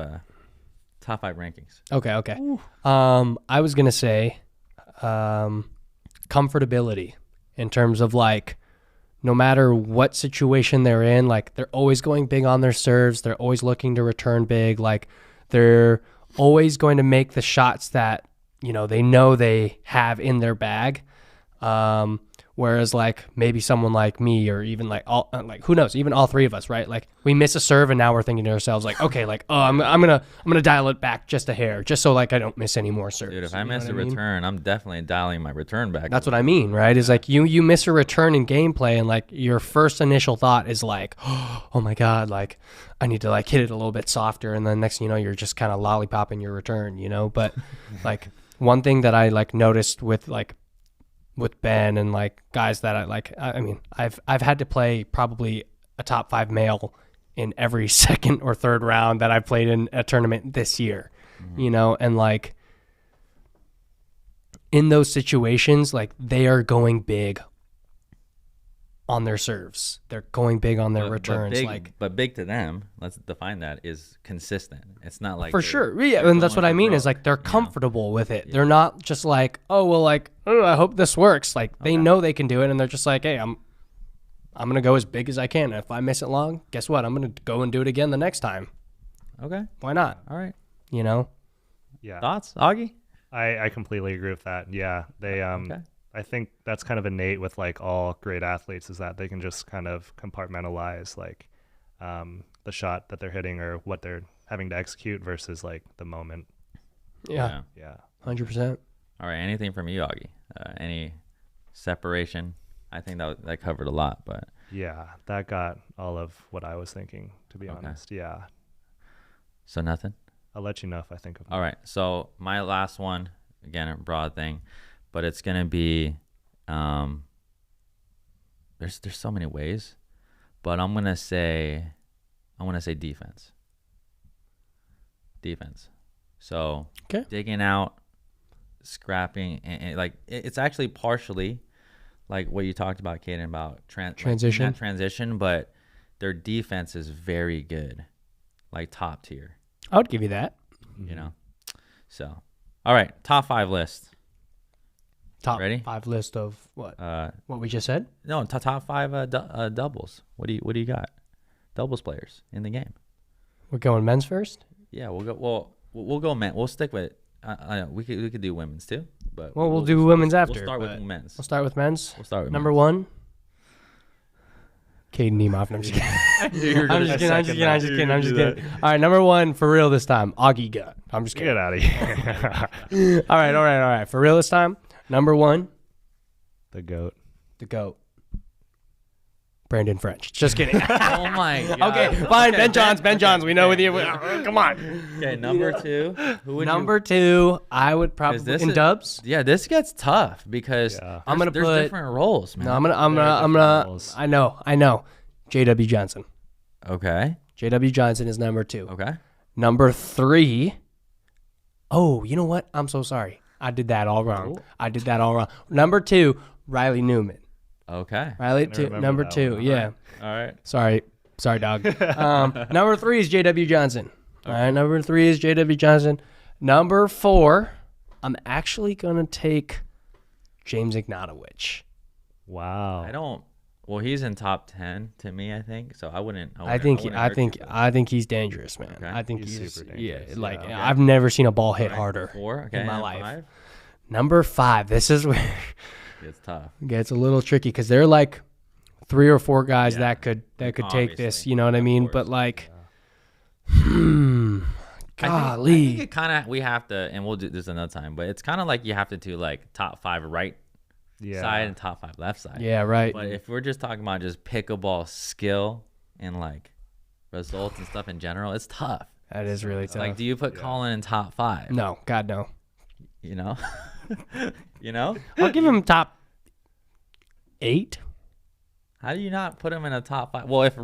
rankings. Okay. I was gonna say, comfortability in terms of like, no matter what situation they're in, like they're always going big on their serves. They're always looking to return big. Like they're always going to make the shots that, you know they have in their bag. Whereas like maybe someone like me, or even like who knows, even all three of us, right? Like we miss a serve and now we're thinking to ourselves like, okay, like, oh, I'm gonna dial it back just a hair, just so like I don't miss any more serves. Dude, if I You know miss what a mean? return, I'm definitely dialing my return back. That's what I mean, right? Is like you miss a return in gameplay, and like your first initial thought is like, oh my god, like I need to like hit it a little bit softer, and then next thing you know, you're just kind of lollipopping your return, But like one thing that I like noticed with Ben and like guys that I mean, I've had to play probably a top 5 male in every second or third round that I've played in a tournament this year, and like in those situations, like they are going big on their serves. They're going big on their returns. But big to them, let's define that, is consistent. It's not like for sure. Yeah, and that's what I mean is like they're comfortable with it. They're not just like, oh well, like, oh, I hope this works. Like they know they can do it, and they're just like, hey, I'm gonna go as big as I can. And if I miss it long, guess what? I'm gonna go and do it again the next time. Okay. Why not? All right. Yeah. Thoughts, Augie? I completely agree with that. Yeah. They Okay. I think that's kind of innate with like all great athletes, is that they can just kind of compartmentalize like the shot that they're hitting or what they're having to execute versus like the moment. Yeah. 100%. All right. Anything from you, Augie? Any separation? I think that covered a lot, but Yeah, that got all of what I was thinking, to be honest. Yeah. so nothing. I'll let you know if I think of All right. So my last one, again, a broad thing, but it's gonna be there's so many ways, but I'm gonna say defense. So digging out, scrapping, and like it's actually partially like what you talked about, Kaden, about transition, but their defense is very good, like top tier. I would give you that. So, all right, top 5 list. Top Ready? 5 list of what? What we just said? No, top 5 doubles. What do you got? Doubles players in the game. We're going men's first? Yeah, we'll go. Well, we'll go men. We'll stick with. We could do women's too, but Well, we'll do women's after. We'll start but with men's. We'll start with men's. We'll start with Number men's. 1. Caden Niemoff. No, I'm just kidding. I'm just kidding. All right, number 1 for real this time. Augie Ge. I'm just kidding. Get out of here. All right. For real this time. Number 1, The GOAT. the GOAT. Brandon French. Just kidding. Oh my god. Okay, fine. Ben Johns. We know with you. Come on. Okay, number 2. Who would Number 2, I would probably this in is- dubs. Yeah, this gets tough because I'm gonna there's put- different roles, man. No, I'm gonna. I know. JW Johnson. Okay. JW Johnson is number 2. Okay. Number 3. Oh, you know what? I'm so sorry. I did that all wrong. Number 2, Riley Newman. Okay. Riley remember number that 2. one. Yeah. All right. Sorry, dog. Number 3 is JW Johnson. All right. Number 3 is JW Johnson. Number 4, I'm actually gonna take James Ignatowicz. Wow. I don't. Well, he's in top 10 to me, I think. So I wouldn't I think he's dangerous, man. Okay. I think He's he's super yeah. dangerous. Like Okay. I've never seen a ball hit harder 4. Okay. in my and life. 5. Number 5. This is where It's tough. it gets a little tricky because they're like 3 or 4 guys that could take this. Obviously. You know what I mean? course. But like, I golly. think it kind of we have to, and we'll do this another time. But it's kind of like you have to do like top 5 right side and top 5 left side. Yeah, right. But if we're just talking about just pickleball skill and like results and stuff in general, it's tough. That is really tough. Like, do you put Colin in top 5? No, God, no. You know, you know. I'll give him top 8. How do you not put him in a top 5? Well, if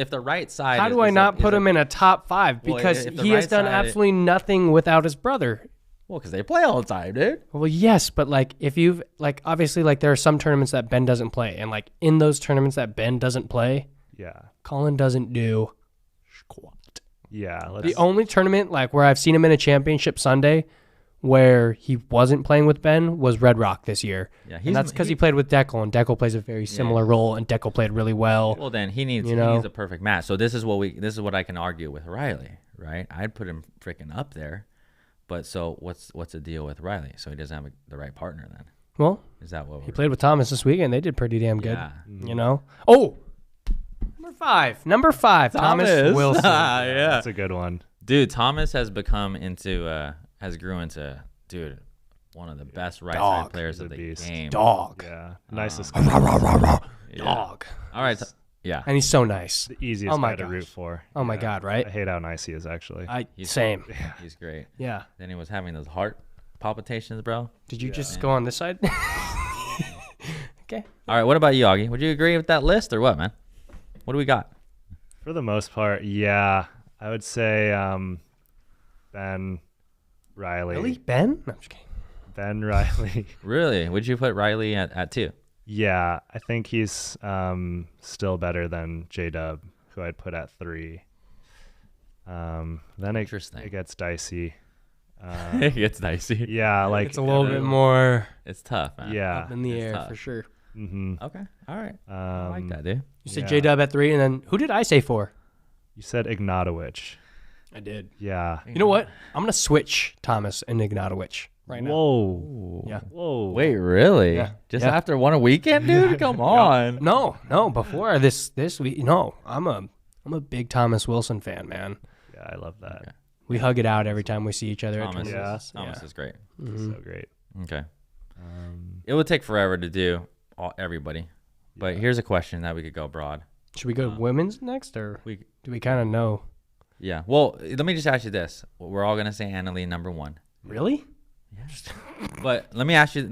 the right side. How do I not put him in a top 5? Well, Because if the he has right done side- absolutely nothing without his brother. Well, because they play all the time, dude. Well, yes, but like if you've like obviously like there are some tournaments that Ben doesn't play, and like in those tournaments that Ben doesn't play, Yeah. Colin doesn't do squat. Yeah. The only tournament like where I've seen him in a championship Sunday where he wasn't playing with Ben was Red Rock this year. Yeah, and that's because he played with Deckel, and Deckel plays a very similar role, and Deckel played really well. Well, then he needs a perfect match. So this is what I can argue with Riley, right? I'd put him freaking up there. But so what's the deal with Riley? So he doesn't have the right partner then? Well, Is that what he played with Thomas this weekend. They did pretty damn good. Yeah. You know? Oh! Number 5, Thomas Wilson. Yeah. That's a good one. Dude, Thomas has grew into, dude, one of the best right Dog. side players He's of a the beast. game. Dog. Yeah. Nicest Yeah. Dog. All right. Yeah. And he's so nice. The easiest Oh my guy to root gosh. for. Oh my God, right? I hate how nice he is, actually. Same. He's great. Yeah. Then he was having those heart palpitations, bro. Did you just go on this side? Okay. All right. What about you, Augie? Would you agree with that list or what, man? What do we got? For the most part, yeah. I would say Ben, Riley. Really? Ben? No, I'm just kidding. Ben, Riley. Really? Would you put Riley at 2? Yeah, I think he's still better than J-Dub, who I'd put at 3. Then Interesting. it gets dicey. It gets dicey. Yeah, like It's a little bit more It's tough, man. Yeah. up in the It's air tough. for sure. hmm Okay. All right. I like that, dude. You said Yeah. J-Dub at 3, and then who did I say 4? You said Ignatowicz. I did. Yeah. You know what? I'm going to switch Thomas and Ignatowicz right now. Whoa. Yeah. Whoa. Wait, really? Yeah. Just Yeah. after one weekend, dude? Come on. No, before this week. No, I'm a big Thomas Wilson fan, man. Yeah, I love that. Okay. We hug it out every time we see each other at Thomas, tournaments. Thomas is great. He's so great. Okay. It would take forever to do everybody. But here's a question that we could go broad. Should we go to women's next, or We do we kind of know? Yeah. Well, let me just ask you this. We're all gonna say Annalee number 1. Really? But let me ask you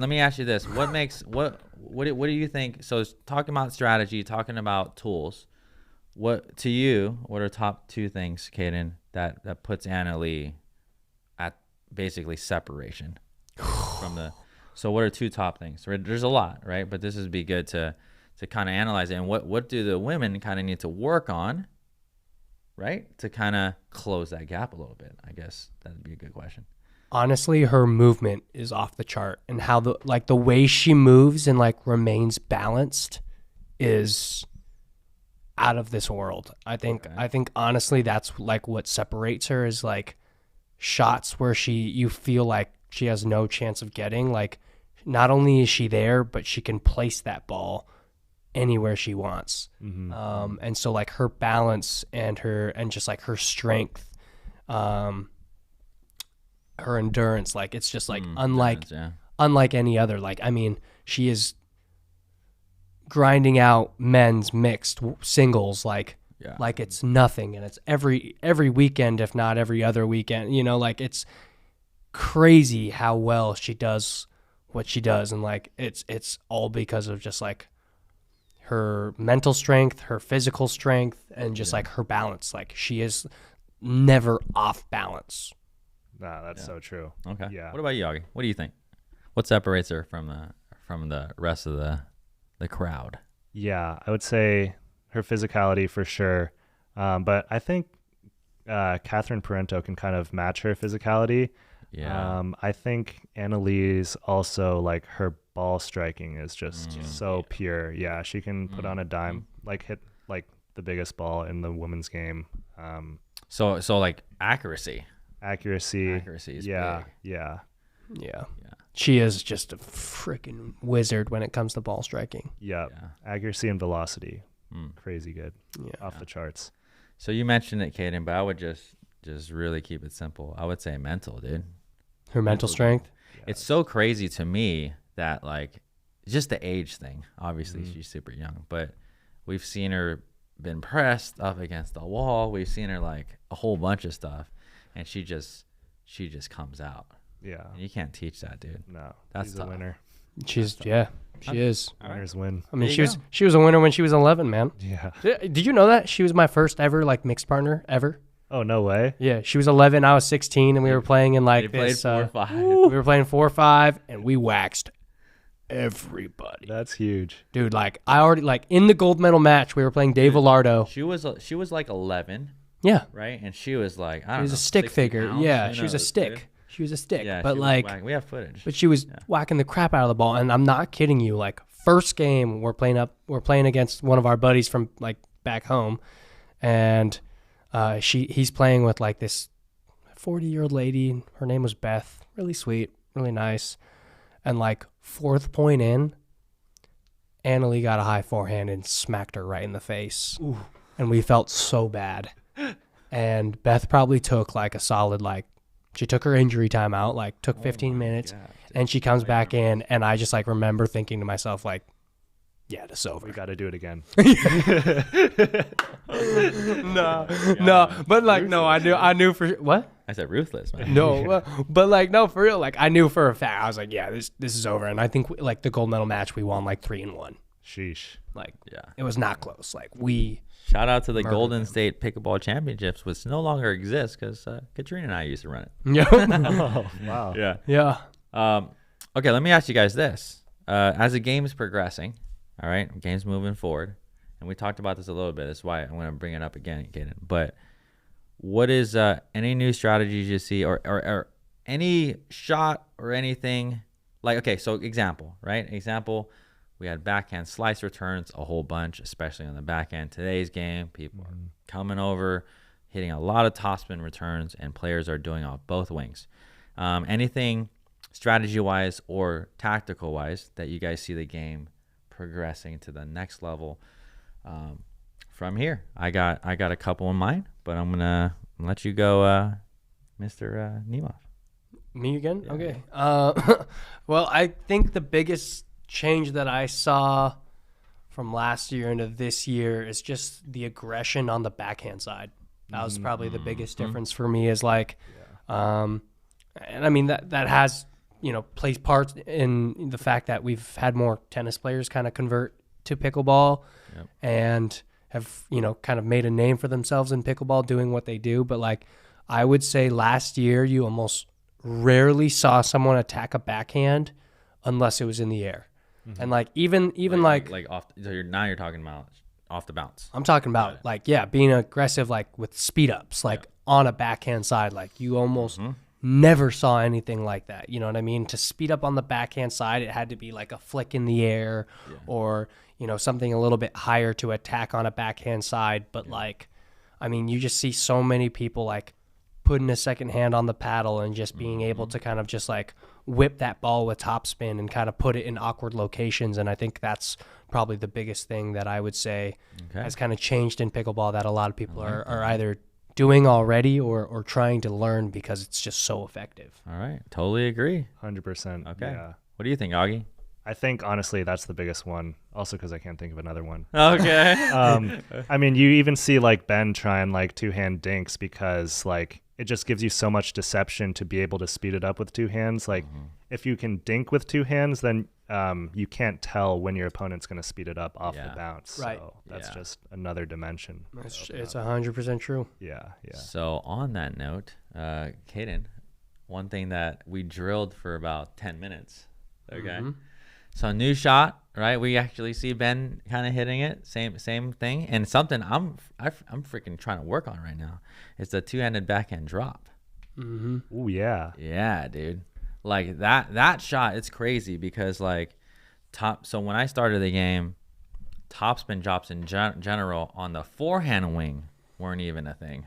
this. What do you think? So it's talking about strategy, talking about tools. What are top 2 things, Caden, that puts Annalee at basically separation from the? So what are 2 top things? There's a lot, right? But this would be good to kind of analyze it. And what do the women kind of need to work on, right, to kind of close that gap a little bit? I guess that'd be a good question. Honestly, her movement is off the chart, and how the way she moves and like remains balanced is out of this world. I think honestly that's like what separates her is like shots where you feel like she has no chance of getting. Like not only is she there, but she can place that ball anywhere she wants. And so like her balance and just like her strength, her endurance, like it's just like unlike any other. Like I mean, she is grinding out men's mixed singles like it's nothing, and it's every weekend, if not every other weekend. You know, like it's crazy how well she does what she does, and like it's all because of just like her mental strength, her physical strength, and just like her balance. Like she is never off balance. Nah, that's so true. Okay. Yeah. What about you, Augie? What do you think? What separates her from the rest of the crowd? Yeah, I would say her physicality for sure. But I think Catherine Parento can kind of match her physicality. Yeah. I think Annalee's also like her ball striking is just so pure. Yeah, she can put on a dime, like hit like the biggest ball in the women's game. So like accuracy. Accuracy Accuracy is yeah, big. yeah. Yeah. She is just a freaking wizard when it comes to ball striking. Yeah. Accuracy and velocity. Crazy good. Yeah. Off the charts. So you mentioned it, Caden, but I would just really keep it simple. I would say mental, dude. Her mental strength. Yeah. It's so crazy to me that, like, just the age thing. Obviously, she's super young, but we've seen her been pressed up against the wall. We've seen her, like, a whole bunch of stuff, and she just comes out. Yeah. And you can't teach that, dude. No. That's She's tough. a winner. She is. Winners win. I mean, There you she was a winner when she was 11, man. Yeah. Did you know that she was my first ever like mixed partner ever? Oh, no way. Yeah, she was 11. I was 16, and we were playing in like They played this. 4 or 5. We were playing 4-5, and we waxed everybody. That's huge. Dude, like I already like in the gold medal match, we were playing Dave Velardo. She was like 11, Yeah, right? And she was like, I don't she was know, a stick 60 figure. pounds? Yeah, Who she was a knows, stick. dude? She was a stick. Yeah, but she was like, whacking. We have footage. but she was whacking the crap out of the ball, and I'm not kidding you. Like first game, we're playing against one of our buddies from like back home, and he's playing with like this 40-year-old lady. Her name was Beth. Really sweet, really nice, and like fourth point in, Annalie got a high forehand and smacked her right in the face. Ooh. And we felt so bad. And Beth probably took like a solid, like, she took her injury time out, like took 15 minutes, God, and she comes back in. And I just like remember thinking to myself, like, yeah, this is over. We got to do it again. No, but like, no, I knew for what? I said ruthless, man. No, but like, no, for real. Like, I knew for a fact. I was like, yeah, this is over. And I think like the gold medal match, we won like 3-1. Sheesh. Like, Yeah. it was not close. Like we. Shout out to the Murdered Golden them. State Pickleball Championships, which no longer exists because Katrina and I used to run it. Yeah. Oh, wow. Yeah. Yeah. Okay, let me ask you guys this. As the game's progressing, all right, game's moving forward, and we talked about this a little bit. That's why I'm going to bring it up again, Kaden. But what is any new strategies you see or any shot or anything? Like, okay, so example, right? Example, we had backhand slice returns a whole bunch, especially on the backhand. Today's game, people are coming over, hitting a lot of topspin returns, and players are doing off both wings. Anything strategy-wise or tactical-wise that you guys see the game progressing to the next level from here? I got a couple in mind, but I'm gonna let you go, Mr. Nemov. Me again? Yeah. Okay. Well, I think the biggest change that I saw from last year into this year is just the aggression on the backhand side. That was probably the biggest difference for me is like, and I mean that has, plays parts in the fact that we've had more tennis players kind of convert to pickleball and have, kind of made a name for themselves in pickleball doing what they do. But like, I would say last year you almost rarely saw someone attack a backhand unless it was in the air. And like even like off. So you're talking about off the bounce. I'm talking about being aggressive like with speed ups like on a backhand side. Like you almost never saw anything like that. You know what I mean? To speed up on the backhand side, it had to be like a flick in the air or something a little bit higher to attack on a backhand side. But like, I mean, you just see so many people like putting a second hand on the paddle and just being able to kind of just like whip that ball with topspin and kind of put it in awkward locations. And I think that's probably the biggest thing that I would say has kind of changed in pickleball that a lot of people are either doing already or trying to learn because it's just so effective. All right. Totally agree. 100%. Okay. Yeah. What do you think, Augie? I think, honestly, that's the biggest one. Also because I can't think of another one. Okay. I mean, you even see like Ben trying like two-hand dinks because like it just gives you so much deception to be able to speed it up with two hands. Like if you can dink with two hands, then you can't tell when your opponent's going to speed it up off the bounce. Right. So that's just another dimension. It's 100% true. Yeah. Yeah. So on that note, Kaden, one thing that we drilled for about 10 minutes. Okay. So new shot, right? We actually see Ben kind of hitting it. Same thing. And something I'm freaking trying to work on right now is the two-handed backhand drop. Oh yeah. Yeah, dude. Like that shot, it's crazy because like so when I started the game, topspin drops in general on the forehand wing weren't even a thing.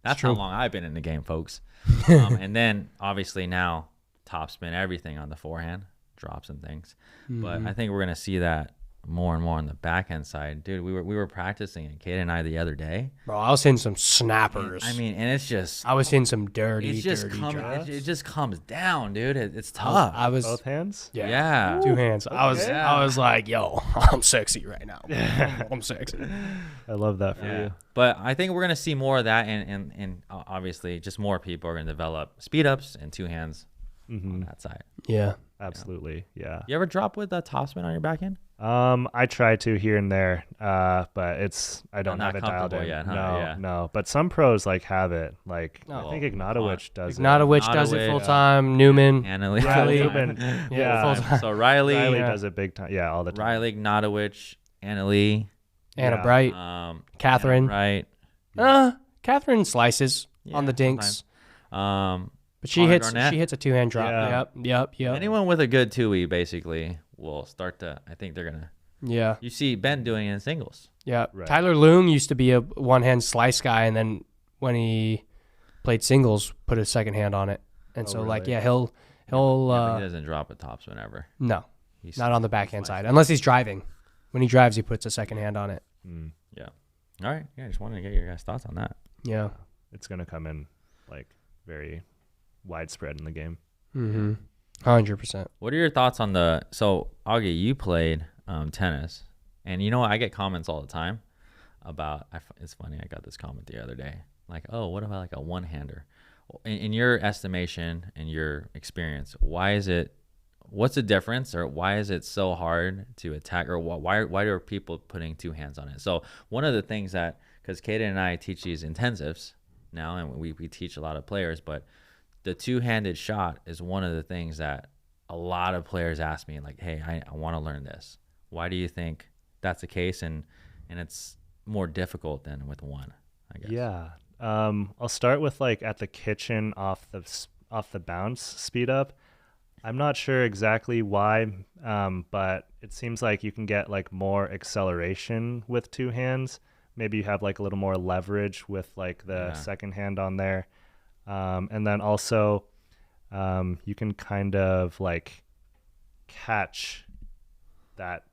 That's how long I've been in the game, folks. And then obviously now topspin, everything on the forehand, drops and things. Mm-hmm. But I think we're gonna see that more and more on the backhand side, dude. We were practicing it, Kate and I, the other day. Bro, I was hitting some snappers. I mean, and it's just I was hitting some dirty, it's just dirty coming. drops. It just comes down, dude. It's tough. I was Both hands? Yeah. 2 hands. I was like, yo, I'm sexy right now. I'm sexy. I love that for Yeah. you. But I think we're gonna see more of that, and obviously, just more people are gonna develop speed ups and 2 hands on that side. Yeah. Absolutely. Yeah. You ever drop with a topspin on your backhand? I try to here and there, but I don't Not have it dialed comfortable in. yet, huh? No, Yeah. no. But some pros like have it. Like Oh. I think Ignatowicz does Ignatowicz does it Ignatowicz, full time. Newman. Anna it. Yeah, Riley. Ruben. full time. So Riley, Riley Yeah. does it big time. Yeah, all the time. Riley, Ignatowicz, Anna Lee, Anna Yeah. Bright. Catherine. right? Catherine slices on the dinks. But she Connor hits Garnett. she hits a 2-hand drop. Yeah. Yep. Anyone with a good 2E basically will start to. I think they're gonna. Yeah. You see Ben doing it in singles. Yeah. Right. Tyler Loong used to be a 1-hand slice guy, and then when he played singles, put a 2nd hand on it. And so like, really? yeah, he'll Yeah, but he doesn't drop a topspin ever. no, He's not on the backhand side unless he's driving. When he drives, he puts a 2nd hand on it. Yeah. All right. Yeah. I just wanted to get your guys' thoughts on that. Yeah. It's gonna come in like very widespread in the game. 100%. What are your thoughts on the? So Augie, you played tennis, and you know what? I get comments all the time about. It's funny. I got this comment the other day, like, "Oh, what about like a one-hander?" In your estimation and your experience, why is it? What's the difference, or why is it so hard to attack, or why are people putting 2 hands on it? So one of the things that, because Kaden and I teach these intensives now, and we teach a lot of players, but the 2-handed shot is one of the things that a lot of players ask me, like, hey, I want to learn this. Why do you think that's the case? And it's more difficult than with one, I guess. Yeah. I'll start with like at the kitchen off the bounce speed up. I'm not sure exactly why, but it seems like you can get like more acceleration with 2 hands. Maybe you have like a little more leverage with like the 2nd hand on there. And then also you can kind of like catch that,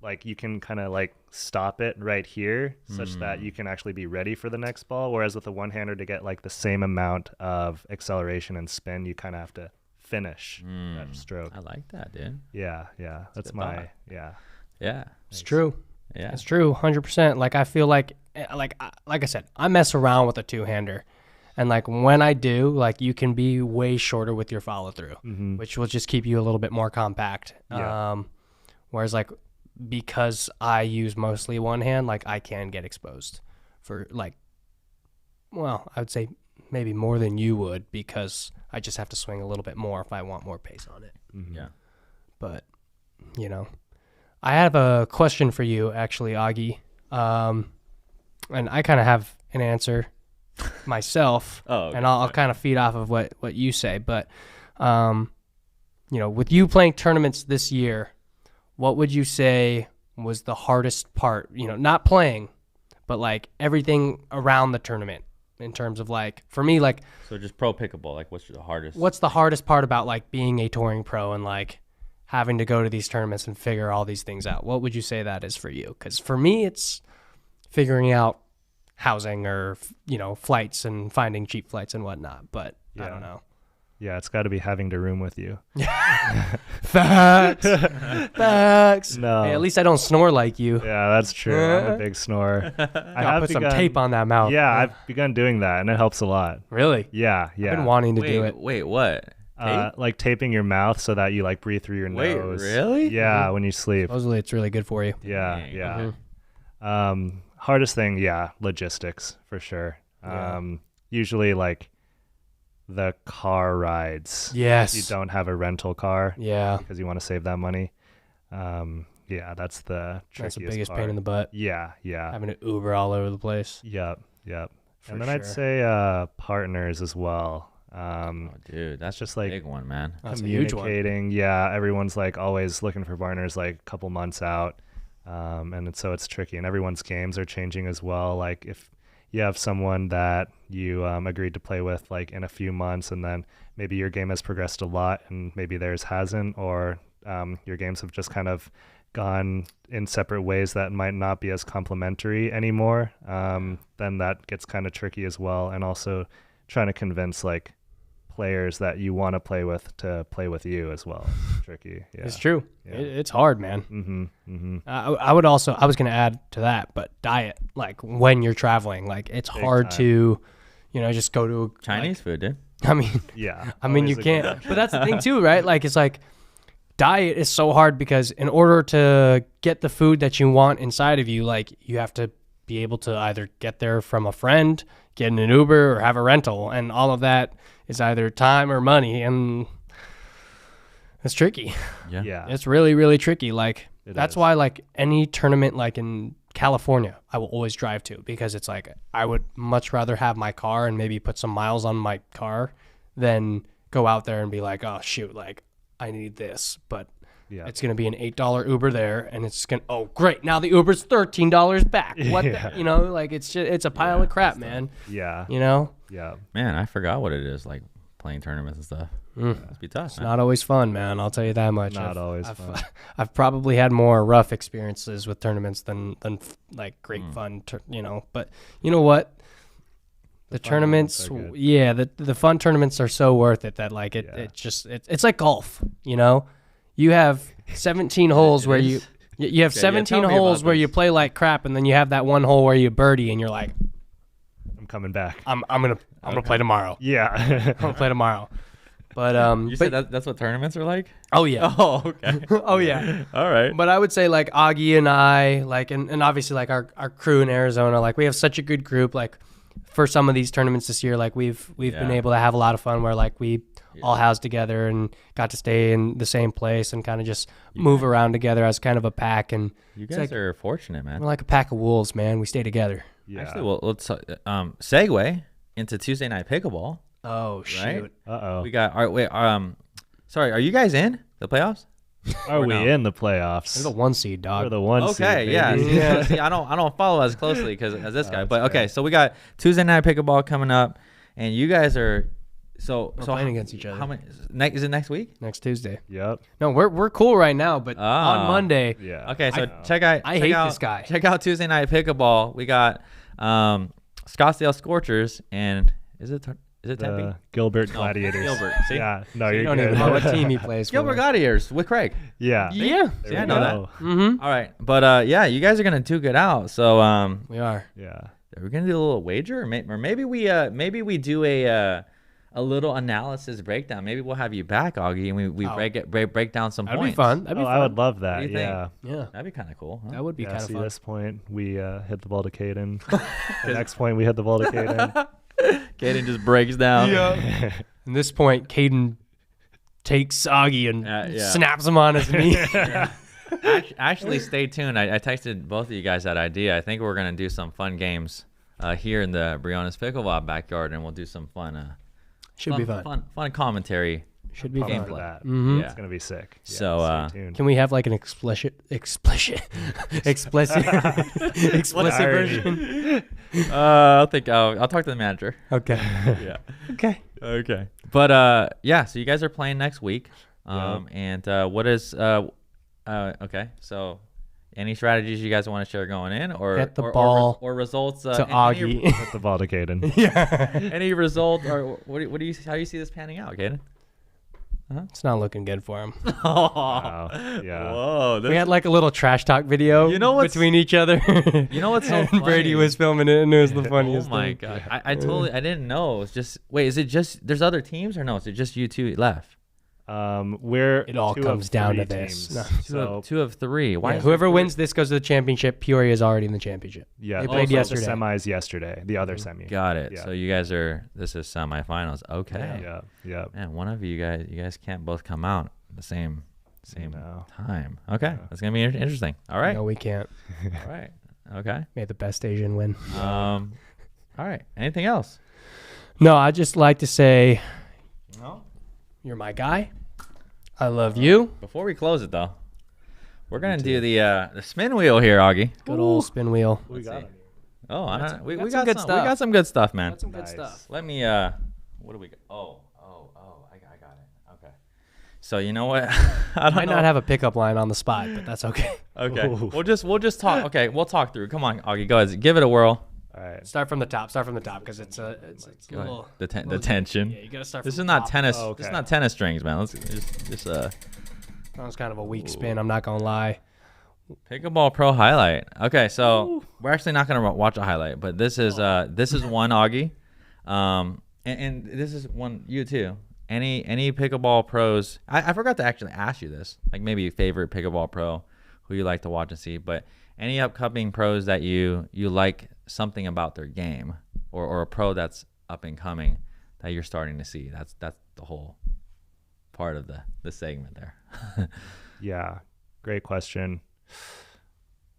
like you can kind of like stop it right here such that you can actually be ready for the next ball. Whereas with a 1-hander, to get like the same amount of acceleration and spin, you kind of have to finish that stroke. I like that, dude. Yeah. That's good my, thought. yeah. Yeah. It's true. Yeah. It's true, 100%. Like I feel like I said, I mess around with a 2-hander, and like when I do, like you can be way shorter with your follow through, which will just keep you a little bit more compact. Yeah. Whereas like because I use mostly 1 hand, like I can get exposed for like, well, I would say maybe more than you would, because I just have to swing a little bit more if I want more pace on it. Yeah. But you know, I have a question for you, actually, Augie. And I kind of have an answer myself. Okay. And I'll kind of feed off of what you say. But, you know, with you playing tournaments this year, what would you say was the hardest part? You know, not playing, but like everything around the tournament in terms of like, for me, like, So just pro pickleball, like what's the hardest? what's the hardest part about like being a touring pro and like having to go to these tournaments and figure all these things out? What would you say that is for you? Because for me, it's figuring out housing or, you know, flights and finding cheap flights and whatnot. But I don't know. Yeah, it's got to be having to room with you. Facts. Facts. No. Hey, at least I don't snore like you. Yeah, that's true. I'm a big snorer. Gotta put some tape on that mouth. Yeah, I've begun doing that, and it helps a lot. Really? Yeah. I've been wanting to do it. Wait, what? Like taping your mouth so that you like breathe through your Wait, nose. really? Yeah, when you sleep. Supposedly it's really good for you. Yeah, Dang. yeah. Hardest thing, logistics for sure. Usually like the car rides. Yes. You don't have a rental car Yeah. because you want to save that money. That's the trickiest That's the biggest part. pain in the butt. Yeah. Having to Uber all over the place. Yep. For And then I'd sure. say partners as well. Oh, dude, that's just just like- a big one, man. That's a huge one. Communicating. Yeah, everyone's like always looking for partners like a couple months out. So it's tricky, and everyone's games are changing as well. Like if you have someone that you agreed to play with like in a few months, and then maybe your game has progressed a lot and maybe theirs hasn't, or your games have just kind of gone in separate ways that might not be as complementary anymore, then that gets kind of tricky as well. And also trying to convince like players that you want to play with you as well. It's tricky. Yeah. It's true. Yeah. It's hard, man. Mm-hmm. Mm-hmm. I was going to add to that, but diet, like when you're traveling, like it's Big hard time. to, just go to Chinese food, dude. I mean, Yeah. I mean, you Always a can't, good- but that's the thing too, right? Like, it's like diet is so hard because in order to get the food that you want inside of you, like you have to be able to either get there from a friend, get in an Uber, or have a rental. And all of that is either time or money. And it's tricky. Yeah. Yeah. It's really, really tricky. Like, It that's is. why, like, any tournament, like in California, I will always drive to, because it's like, I would much rather have my car and maybe put some miles on my car than go out there and be like, oh, shoot, like, I need this. But Yeah. it's going to be an $8 Uber there, and it's going to, oh, great, now the Uber's $13 back. What, Yeah. like, it's a pile of crap, man. Yeah. Yeah. Man, I forgot what it is like playing tournaments and stuff. Must be tough. It's man. not always fun, man. I'll tell you that much. Not always fun. I've probably had more rough experiences with tournaments than like great Hmm. fun, But you know what? The fun tournaments, moments are good. yeah, the fun tournaments are so worth it that like it's like golf. You have 17 holes where you have Okay, yeah, 17 tell me holes about where you this. play like crap, and then you have that one hole where you birdie, and you're like, I'm coming back. I'm gonna play tomorrow. Yeah. I'm gonna play tomorrow. But You said that's what tournaments are like? oh yeah, Oh, okay. oh yeah. All right. But I would say like Augie and I, like, and obviously like our crew in Arizona, like we have such a good group. Like for some of these tournaments this year, like we've been Yeah. able to have a lot of fun where like we all housed together and got to stay in the same place and kind of just move around together as kind of a pack. And You it's guys like, are fortunate, man. we're like a pack of wolves, man. We stay together. Yeah. Actually, well, let's segue into Tuesday night pickleball. Oh Right? shoot! Uh-oh. We got sorry, are you guys in the playoffs? Are we no? in the playoffs? We're the 1 seed, dog. We're the one seed, Okay, yeah. baby. See, I don't follow as closely as this guy, That's but okay. fair. So we got Tuesday night pickleball coming up, and you guys are We're playing against each other. How many? Is it next week? Next Tuesday. Yep. No, we're cool right now, but Ah. on Monday, Yeah. Okay, so I check out. I check hate out- this guy. Check out Tuesday night pickleball. We got Scottsdale Scorchers and is it Tempe? The Gilbert Gladiators. Gilbert, see? Yeah. No, you you're don't good. even know what team he plays for. Gilbert Gladiators with Craig. Yeah. Yeah, There See, I we know that. go. mm-hmm. All right, but yeah, you guys are gonna duke it out. So We are. Yeah. we're gonna do a little wager, or maybe we do a little analysis breakdown. Maybe we'll have you back, Augie, and we Oh. break down some That'd points. be fun. That'd be Oh, fun. I would love What that. do you think? Yeah. Yeah, That'd be kind of cool. Huh? that would be Yeah. kind of See, fun. this point, we hit the ball to Caden. The next point, we hit the ball to Caden. Kaden just breaks down. At this point, Caden takes Augie and Yeah. snaps him on his knee. Actually, stay tuned. I texted both of you guys that idea. I think we're gonna do some fun games here in the Briones Pickleball backyard, and we'll do some fun. Should be fun. Fun commentary. Should be Pumped fun. for that. Mhm. Yeah. It's gonna be sick. Yeah, So, stay tuned. Can we have like an explicit explicit irony. version? I'll talk to the manager. Okay. Yeah. Okay. Okay. But yeah. So you guys are playing next week. Yep. And what is okay? So. Any strategies you guys want to share going in, or Get the or ball or results to any- Augie. Hit the ball to Caden. Yeah. Any result, or what do you how do you see this panning out, Kaden? It's not looking good for him. Wow. Yeah. Whoa! We had like a little trash talk video You know what's- between each other. You know what's so And Brady funny? was filming it, and it was the Oh funniest my thing. god! I didn't know. It's just wait. Is it just there's other teams or no? Is it just you two left? We're It all two comes of down three to this. teams. No. So Two of three. Why? Yeah, is whoever there three? wins this goes to the championship. Peoria is already in the championship. yeah, They played also yesterday. The semis yesterday. The other semi. Got it. Yeah. So you guys are. This is semifinals. Okay. Yeah. Yeah. Man, one of you guys can't both come out at the same No. time. Okay, that's gonna be interesting. All right. No, we can't. All right. Okay. May the best Asian win. All right. Anything else? No, I just like to say No. you're my guy. I love you. Before we close it though, we're gonna do the spin wheel here, Augie. Good old spin wheel. What we got on here? Oh, I don't. We got got some good We stuff. got some good stuff, man. That's some good Nice. stuff. Let me. What do we got? Oh. I got it. Okay. So you know what? I Might not have a pickup line on the spot, but that's okay. Okay. Ooh. We'll just talk. Okay. We'll talk through. Come on, Augie. Go ahead. Give it a whirl. All right. Start from the top because it's a Go ahead. little. The tension. Yeah, you gotta start. This from is the not top. tennis. Oh, This is okay. not tennis strings, man. Let's just That was kind of a weak spin. I'm not gonna lie. Pickleball Pro highlight. Okay, so we're actually not gonna watch a highlight, but this is one Augie, and this is one you too. Any pickleball pros? I forgot to actually ask you this, like maybe favorite pickleball pro who you like to watch and see, but any upcoming pros that you like something about their game, or a pro that's up and coming that you're starting to see. That's the whole part of the segment there. Yeah, great question.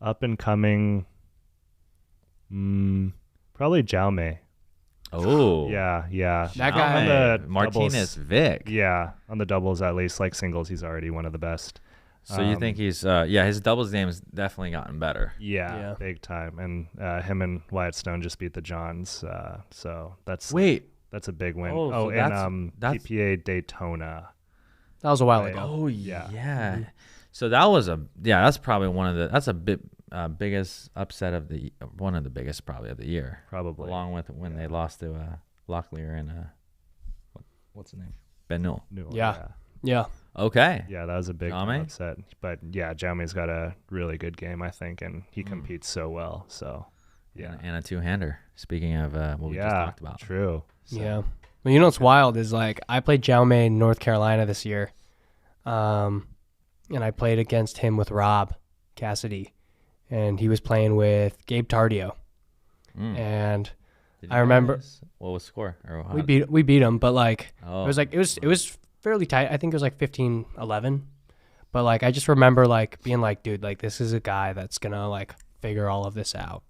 Up and coming, probably Jaume. Oh, Yeah. That guy- On the Martinez doubles- Vic. Yeah, on the doubles at least. Like singles, he's already one of the best. So you think he's his doubles game has definitely gotten better. Yeah, Yeah. big time. And him and Wyatt Stone just beat the Johns. So that's a big win. Oh, so and that's- PPA Daytona. That was a while Right. ago. Oh Yeah. yeah. So that was that's probably that's a bit biggest upset of one of the biggest probably of the year. Probably. Along with when they lost to Locklear and what's his name? Ben Newell. Newell, Yeah. Yeah. Okay. Yeah, that was a big Jaume? upset. But yeah, Jaume's got a really good game, I think, and he competes so well. So yeah. And a two-hander. Speaking of what we just Yeah, talked about. true. So, Yeah. Well, you know what's wild is like I played Jaume in North Carolina this year, and I played against him with Rob Cassidy, and he was playing with Gabe Tardio, and Did I you remember- guys- what was the score? Or how- we beat him, but like Oh, it was fairly tight. I think it was like 15-11, but like I just remember like being like, dude, like this is a guy that's gonna like figure all of this out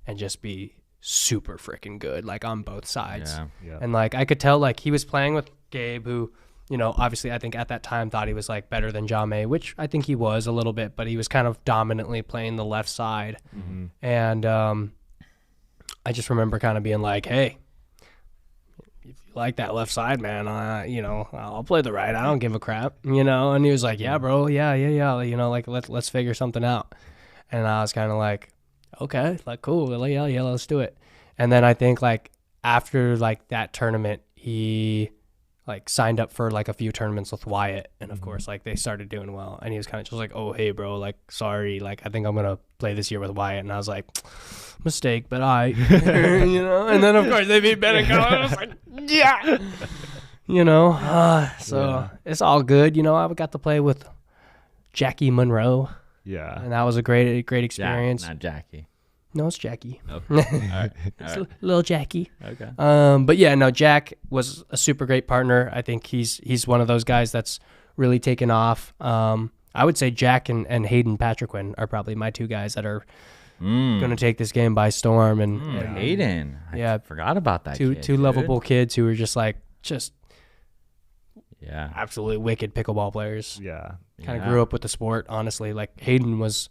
and just be super freaking good, like on both sides. yeah. Yeah. And like I could tell like he was playing with Gabe, who, you know, obviously I think at that time thought he was like better than Jaume, which I think he was a little bit, but he was kind of dominantly playing the left side. Mm-hmm. And I just remember kind of being like, hey, if you like that left side, man, you know, I'll play the right. I don't give a crap, you know. And he was like, yeah, bro, yeah, you know, like let's figure something out. And I was kind of like, okay, like cool, yeah, let's do it. And then I think like after like that tournament, he like signed up for like a few tournaments with Wyatt, and of course like they started doing well, and he was kind of just like, oh hey bro, like sorry, like I think I'm gonna play this year with Wyatt. And I was like, mistake, but I you know. And then of course they beat Ben and Colin. I was like, yeah, you know. So it's all good, you know. I got to play with Jackie Monroe, Yeah. and that was a great experience. Not Jackie. No, it's Jackie. Okay. All right. It's little Jackie. Okay. But yeah, no, Jack was a super great partner. I think he's one of those guys that's really taken off. I would say Jack and Hayden Patriquin are probably my two guys that are going to take this game by storm. And Hayden. Yeah. I forgot about that. two kid, lovable dude. kids who are just Yeah. absolutely wicked pickleball players. Yeah. Kind of Yeah. grew up with the sport, honestly. Like Hayden was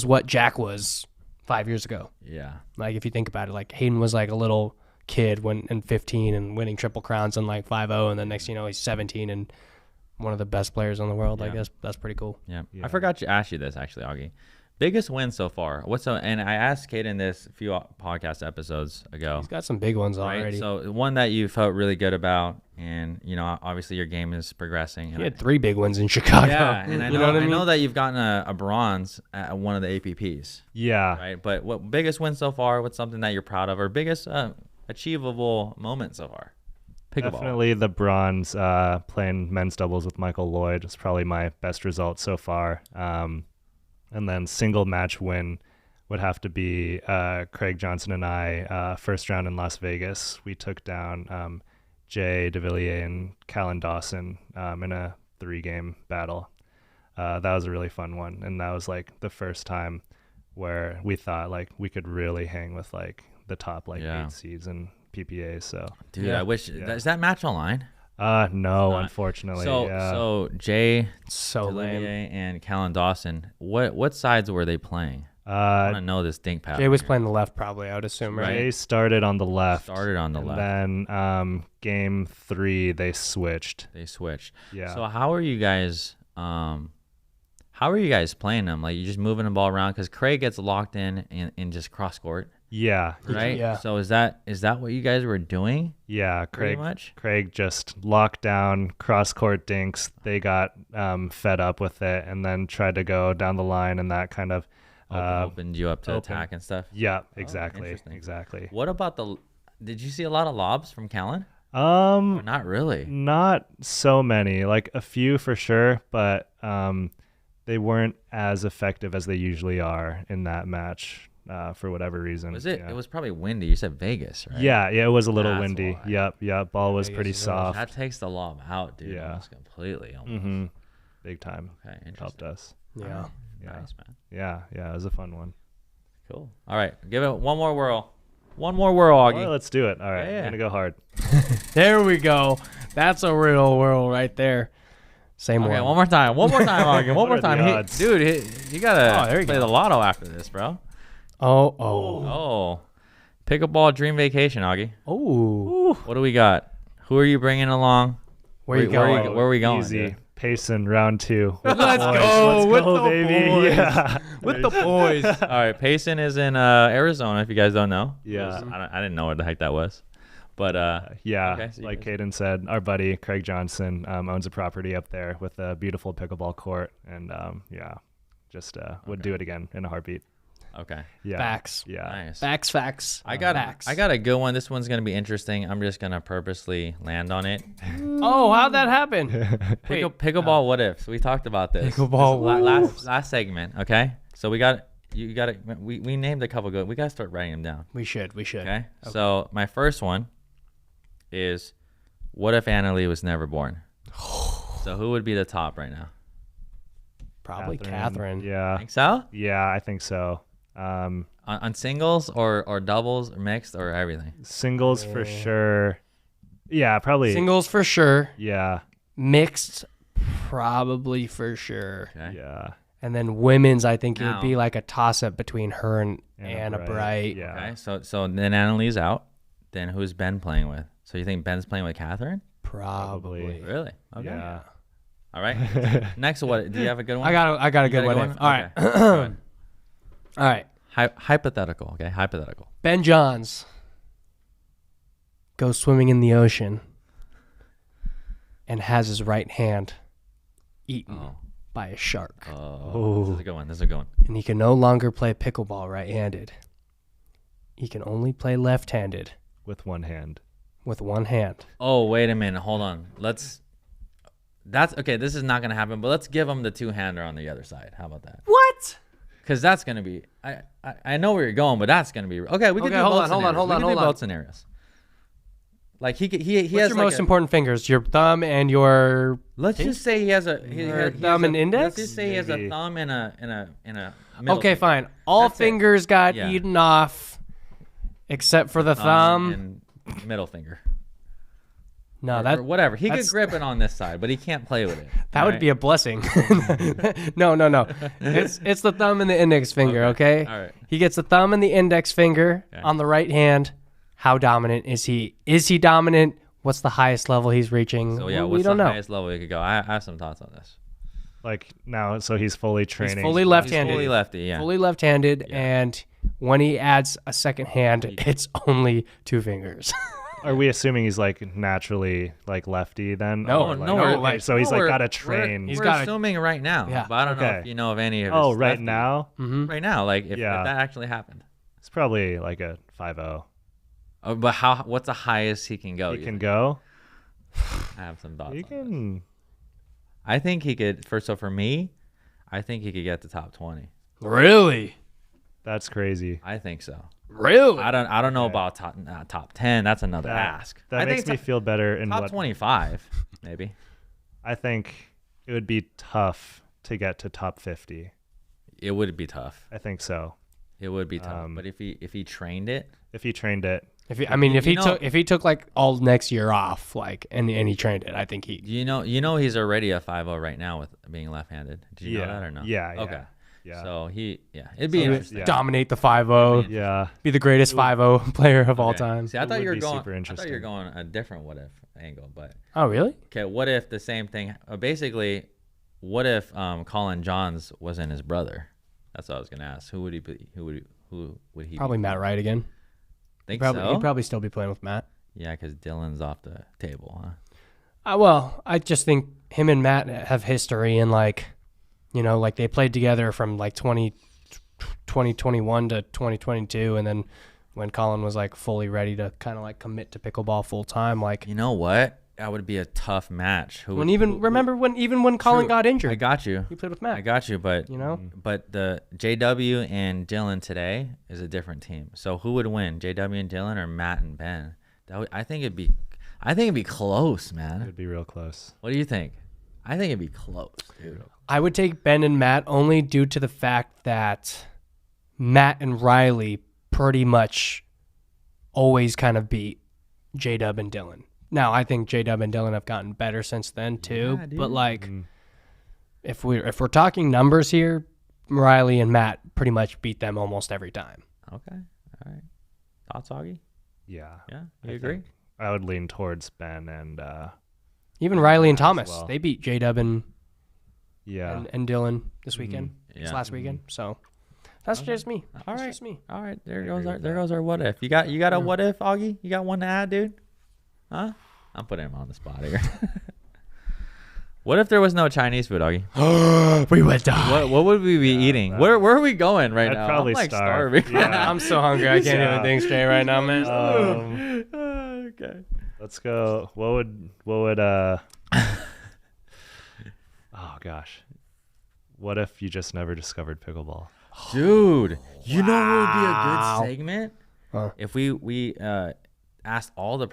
what Jack was 5 years ago. Yeah. Like if you think about it, like Hayden was like a little kid when in 15 and winning triple crowns and like 5-0, and then next you know he's 17 and one of the best players in the world. I Yeah. guess that's pretty cool. Yeah. Yeah. I forgot to ask you this actually, Augie. Biggest win so far. And I asked Kaden this a few podcast episodes ago. He's got some big ones Right. already. So one that you felt really good about, and you know, obviously your game is progressing. He And had 3 big ones in Chicago. yeah, and I You know, know what I I know mean? that you've gotten a bronze at one of the APPs, Yeah. right? But what biggest win so far? What's something that you're proud of, or biggest achievable moment so far? Pickleball. Definitely the bronze, playing men's doubles with Michael Lloyd is probably my best result so far. And then single match win would have to be Craig Johnson and I, first round in Las Vegas. We took down Jay DeVilliers and Callan Dawson in a 3-game battle. That was a really fun one. And that was like the first time where we thought like we could really hang with like the top like Yeah. 8 seeds and PPA. So Dude, Yeah. I wish is that match online? no, not. unfortunately. So yeah. so Jay So lame. DeVilliers and Callan Dawson, what sides were they playing? I want to know this dink pattern. Jay was playing the left, probably. I would assume, right? They started on the left. left. Then game 3 they switched. Yeah. So how are you guys? Playing them? Like you just moving the ball around because Craig gets locked in just cross court. Yeah. Right. Yeah. So is that what you guys were doing? Yeah. Pretty much. Craig just locked down cross court dinks. They got fed up with it and then tried to go down the line, and that kind of opened you up to attack and stuff. Yeah. Exactly. Interesting. Exactly. What about did you see a lot of lobs from Callan? Or not really. Not so many. Like a few for sure, but they weren't as effective as they usually are in that match for whatever reason. Was it? Yeah. It was probably windy. You said Vegas, right? Yeah, it was a little That's windy. why. Yep. Ball was Vegas pretty is soft. That takes the lob out, dude. Yeah. Almost completely. Almost. Mm-hmm. Big time. Okay, interesting. Helped us. Yeah. Yeah. Nice, man. Yeah, it was a fun one. Cool. All right, give it one more whirl. One more whirl, Augie. Well, let's do it. All right, Yeah. I'm gonna go hard. There we go. That's a real whirl right there. Same Okay, one. one more time, Augie. One What more are time. the odds? Dude, you gotta there you play go. the lotto after this, bro. Oh. Pickleball dream vacation, Augie. Oh. What do we got? Who are you bringing along? Where you going? Where are we going? Easy. Dude? Payson round 2. Let's Boys. go Let's with go, the baby. boys. Yeah. With the boys. All right, Payson is in Arizona. If you guys don't know. Yeah. I didn't know what the heck that was, but Yeah, okay, so you like guys- Caden said, our buddy Craig Johnson owns a property up there with a beautiful pickleball court, and just would do it again in a heartbeat. Okay. Yeah, Facts. Yeah, Nice. Facts. I got Facts. a good one. This one's gonna be interesting. I'm just gonna purposely land on it. Oh, how'd that happen? Wait. Pickleball What-Ifs. We talked about this. Pickleball Last segment. Okay. So we got we named a couple good. We gotta start writing them down. We should. Okay. So my first one is, what if Anna Lee was never born? So who would be the top right now? Probably Catherine. Yeah, Think so? yeah, I think so. On singles or doubles or mixed or everything? Singles for sure. Yeah, probably. Singles for sure. Yeah, Mixed, probably for sure. Okay. yeah. And then women's, I think it Now- would be like a toss-up between her and Anna Bright. Yeah. Okay. So then Anna Lee's out. Then who's Ben playing with? So you think Ben's playing with Catherine? Probably. Really? Okay. Yeah. All right. Next, what? Do you have a good one? I got a You good got a one. All right. Okay. Go ahead. All right. Hypothetical. Okay. Hypothetical. Ben Johns goes swimming in the ocean and has his right hand eaten by a shark. Oh, this is a good one. This is a good one. And he can no longer play pickleball right-handed. He can only play left-handed With one hand. with one hand. Oh, wait a minute. Hold on. That's okay. This is not gonna happen. But let's give him the two-hander on the other side. How about that? What? Because that's gonna be. I know where you're going, but that's gonna be. Okay, we can Okay, do hold both on, scenarios. hold We on, can hold do on. both scenarios. Like he What's has your like most important fingers? Your thumb and your... Let's just say he has a thumb and index? Let's just say he has a Maybe. thumb and a middle Okay, finger. fine. All That's it. fingers got Yeah. eaten off except for the thumb. and middle finger. No, Or that whatever. He could that's- grip it on this side, but he can't play with it. that would be a blessing. No. It's the thumb and the index finger, okay? All right. He gets the thumb and the index finger Okay. on the right hand. How dominant is he? Is he dominant? What's the highest level he's reaching? So yeah, we what's don't the know. highest level he could go? I have some thoughts on this. Like now, so he's fully training. He's fully He's left-handed. fully lefty, yeah. Fully left-handed, Yeah. and when he adds a second hand, it's only two fingers. Are we assuming he's like naturally like lefty then? No, Or, like, no, okay, like- so he's No, like we're- got to train. He's We're gotta- assuming right now. Yeah. But I don't know Okay. if you know of any of his Oh, right lefty- now Right now, like if Yeah. that actually happened. it's probably like a 5-0. Oh, but what's the highest he can go? He you can think? go. I have some thoughts. He on this. can. I think he could. So for me, I think he could get to top 20. Really? That's crazy. I think so. Really? I don't know Okay. about top 10. That's another That, ask. that I makes think me feel better in top what 25 maybe. I think it would be tough to get to top 50. It would be tough. I think so. It would be tough. But if he trained it, If he trained it. If he You know- took like all next year off, like and he trained it, I think he. you know he's already a 5-0 right now with being left-handed. Did you know Yeah. that or no? Yeah, yeah. Okay. Yeah. So it'd be interesting. Yeah. Dominate the 5-0. Yeah. Be the greatest 5-0 player of all time. See, I thought would you were be going. super I thought interesting. you were going a different what if angle, but Oh, really? okay. What if the same thing? Basically, what if Colin Johns wasn't his brother? That's what I was gonna ask. Who would he be? Who would he? Probably be? Matt Wright again. Think Probably, so? He'd probably still be playing with Matt. Yeah, because Dylan's off the table, huh? Well, I just think him and Matt have history, and like they played together from like 2021 to 2022, and then when Colin was like fully ready to kind of like commit to pickleball full time, like You know what? That would be a tough match. when Colin got injured, I got you. he played with Matt. I got you, but But the JW and Dylan today is a different team. So who would win, JW and Dylan or Matt and Ben? I think it'd be close, man. It'd be real close. What do you think? I think it'd be close, dude. I would take Ben and Matt only due to the fact that Matt and Riley pretty much always kind of beat J-Dub and Dylan. Now, I think J-Dub and Dylan have gotten better since then too, Yeah, dude. but like if we're talking numbers here, Riley and Matt pretty much beat them almost every time. Okay. All right. Thoughts, Augie? Yeah. Yeah. I You agree? think I would lean towards Ben and Even Riley and Matt as Thomas, well. they beat J-Dub and yeah. Dylan this weekend, this Yeah. last weekend. So that's just me. All That's right. just me. All right. There I goes agree our with that. what if. You got a what if, Augie? You got one to add, dude? Huh? I'm putting him on the spot here. What if there was no Chinese food, Augie? We would die. What would we be eating? Where are we going right I'd now? probably I'm like starve. starving. Yeah. I'm so hungry. I can't Yeah. even think straight right now, man. Okay. Let's go. What would oh gosh. What if you just never discovered pickleball? Dude, you know what would be a Wow. good segment? Huh. If we asked all the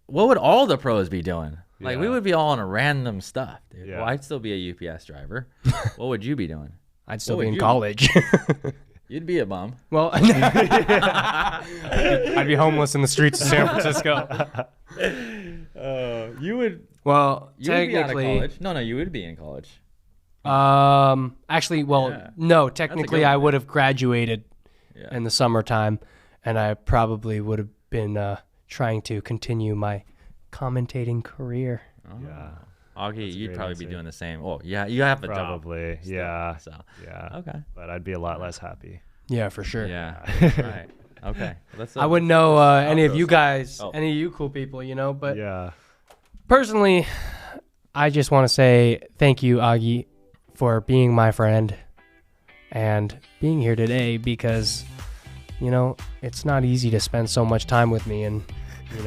what would all the pros be doing? Like we Yeah. would be all on a random stuff, dude. Yeah. Well, I'd still be a UPS driver. What would you be doing? I'd still What be would in you- college. You'd be a bum. Well, I'd be homeless in the streets of San Francisco. You would. Well, You would be out of technically, college. No, you would be in college. actually, well, Yeah. no, technically, good I one. would have graduated Yeah. in the summertime, and I probably would have been trying to continue my commentating career. Yeah. Augie, That's a you'd great probably be answer. doing the same. Oh, yeah, you have a job. Probably. still, Yeah. So. Yeah. Okay. But I'd be a lot less happy. Yeah, for sure. Yeah. Right. Okay. Let's. I wouldn't know any of you guys, Oh. any of you cool people, but Yeah. personally, I just want to say thank you, Augie, for being my friend and being here today because, it's not easy to spend so much time with me and,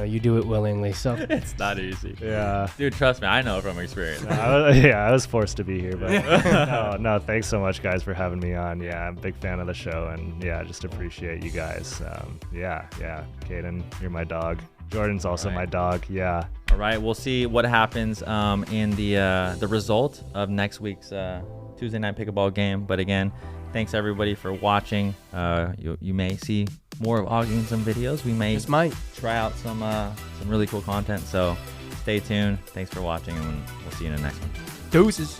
you do it willingly. So It's not easy. Yeah. Dude, trust me, I know from experience. I was forced to be here, but no, thanks so much, guys, for having me on. Yeah, I'm a big fan of the show, and yeah, just appreciate you guys. Yeah, Caden, you're my dog. Jordan's also Right. my dog. Yeah. All right, we'll see what happens in the result of next week's Tuesday night pickleball game. But again, thanks everybody for watching. You may see more of Augie in some videos. We may just might. try out some really cool content. So stay tuned. Thanks for watching, and we'll see you in the next one. Deuces.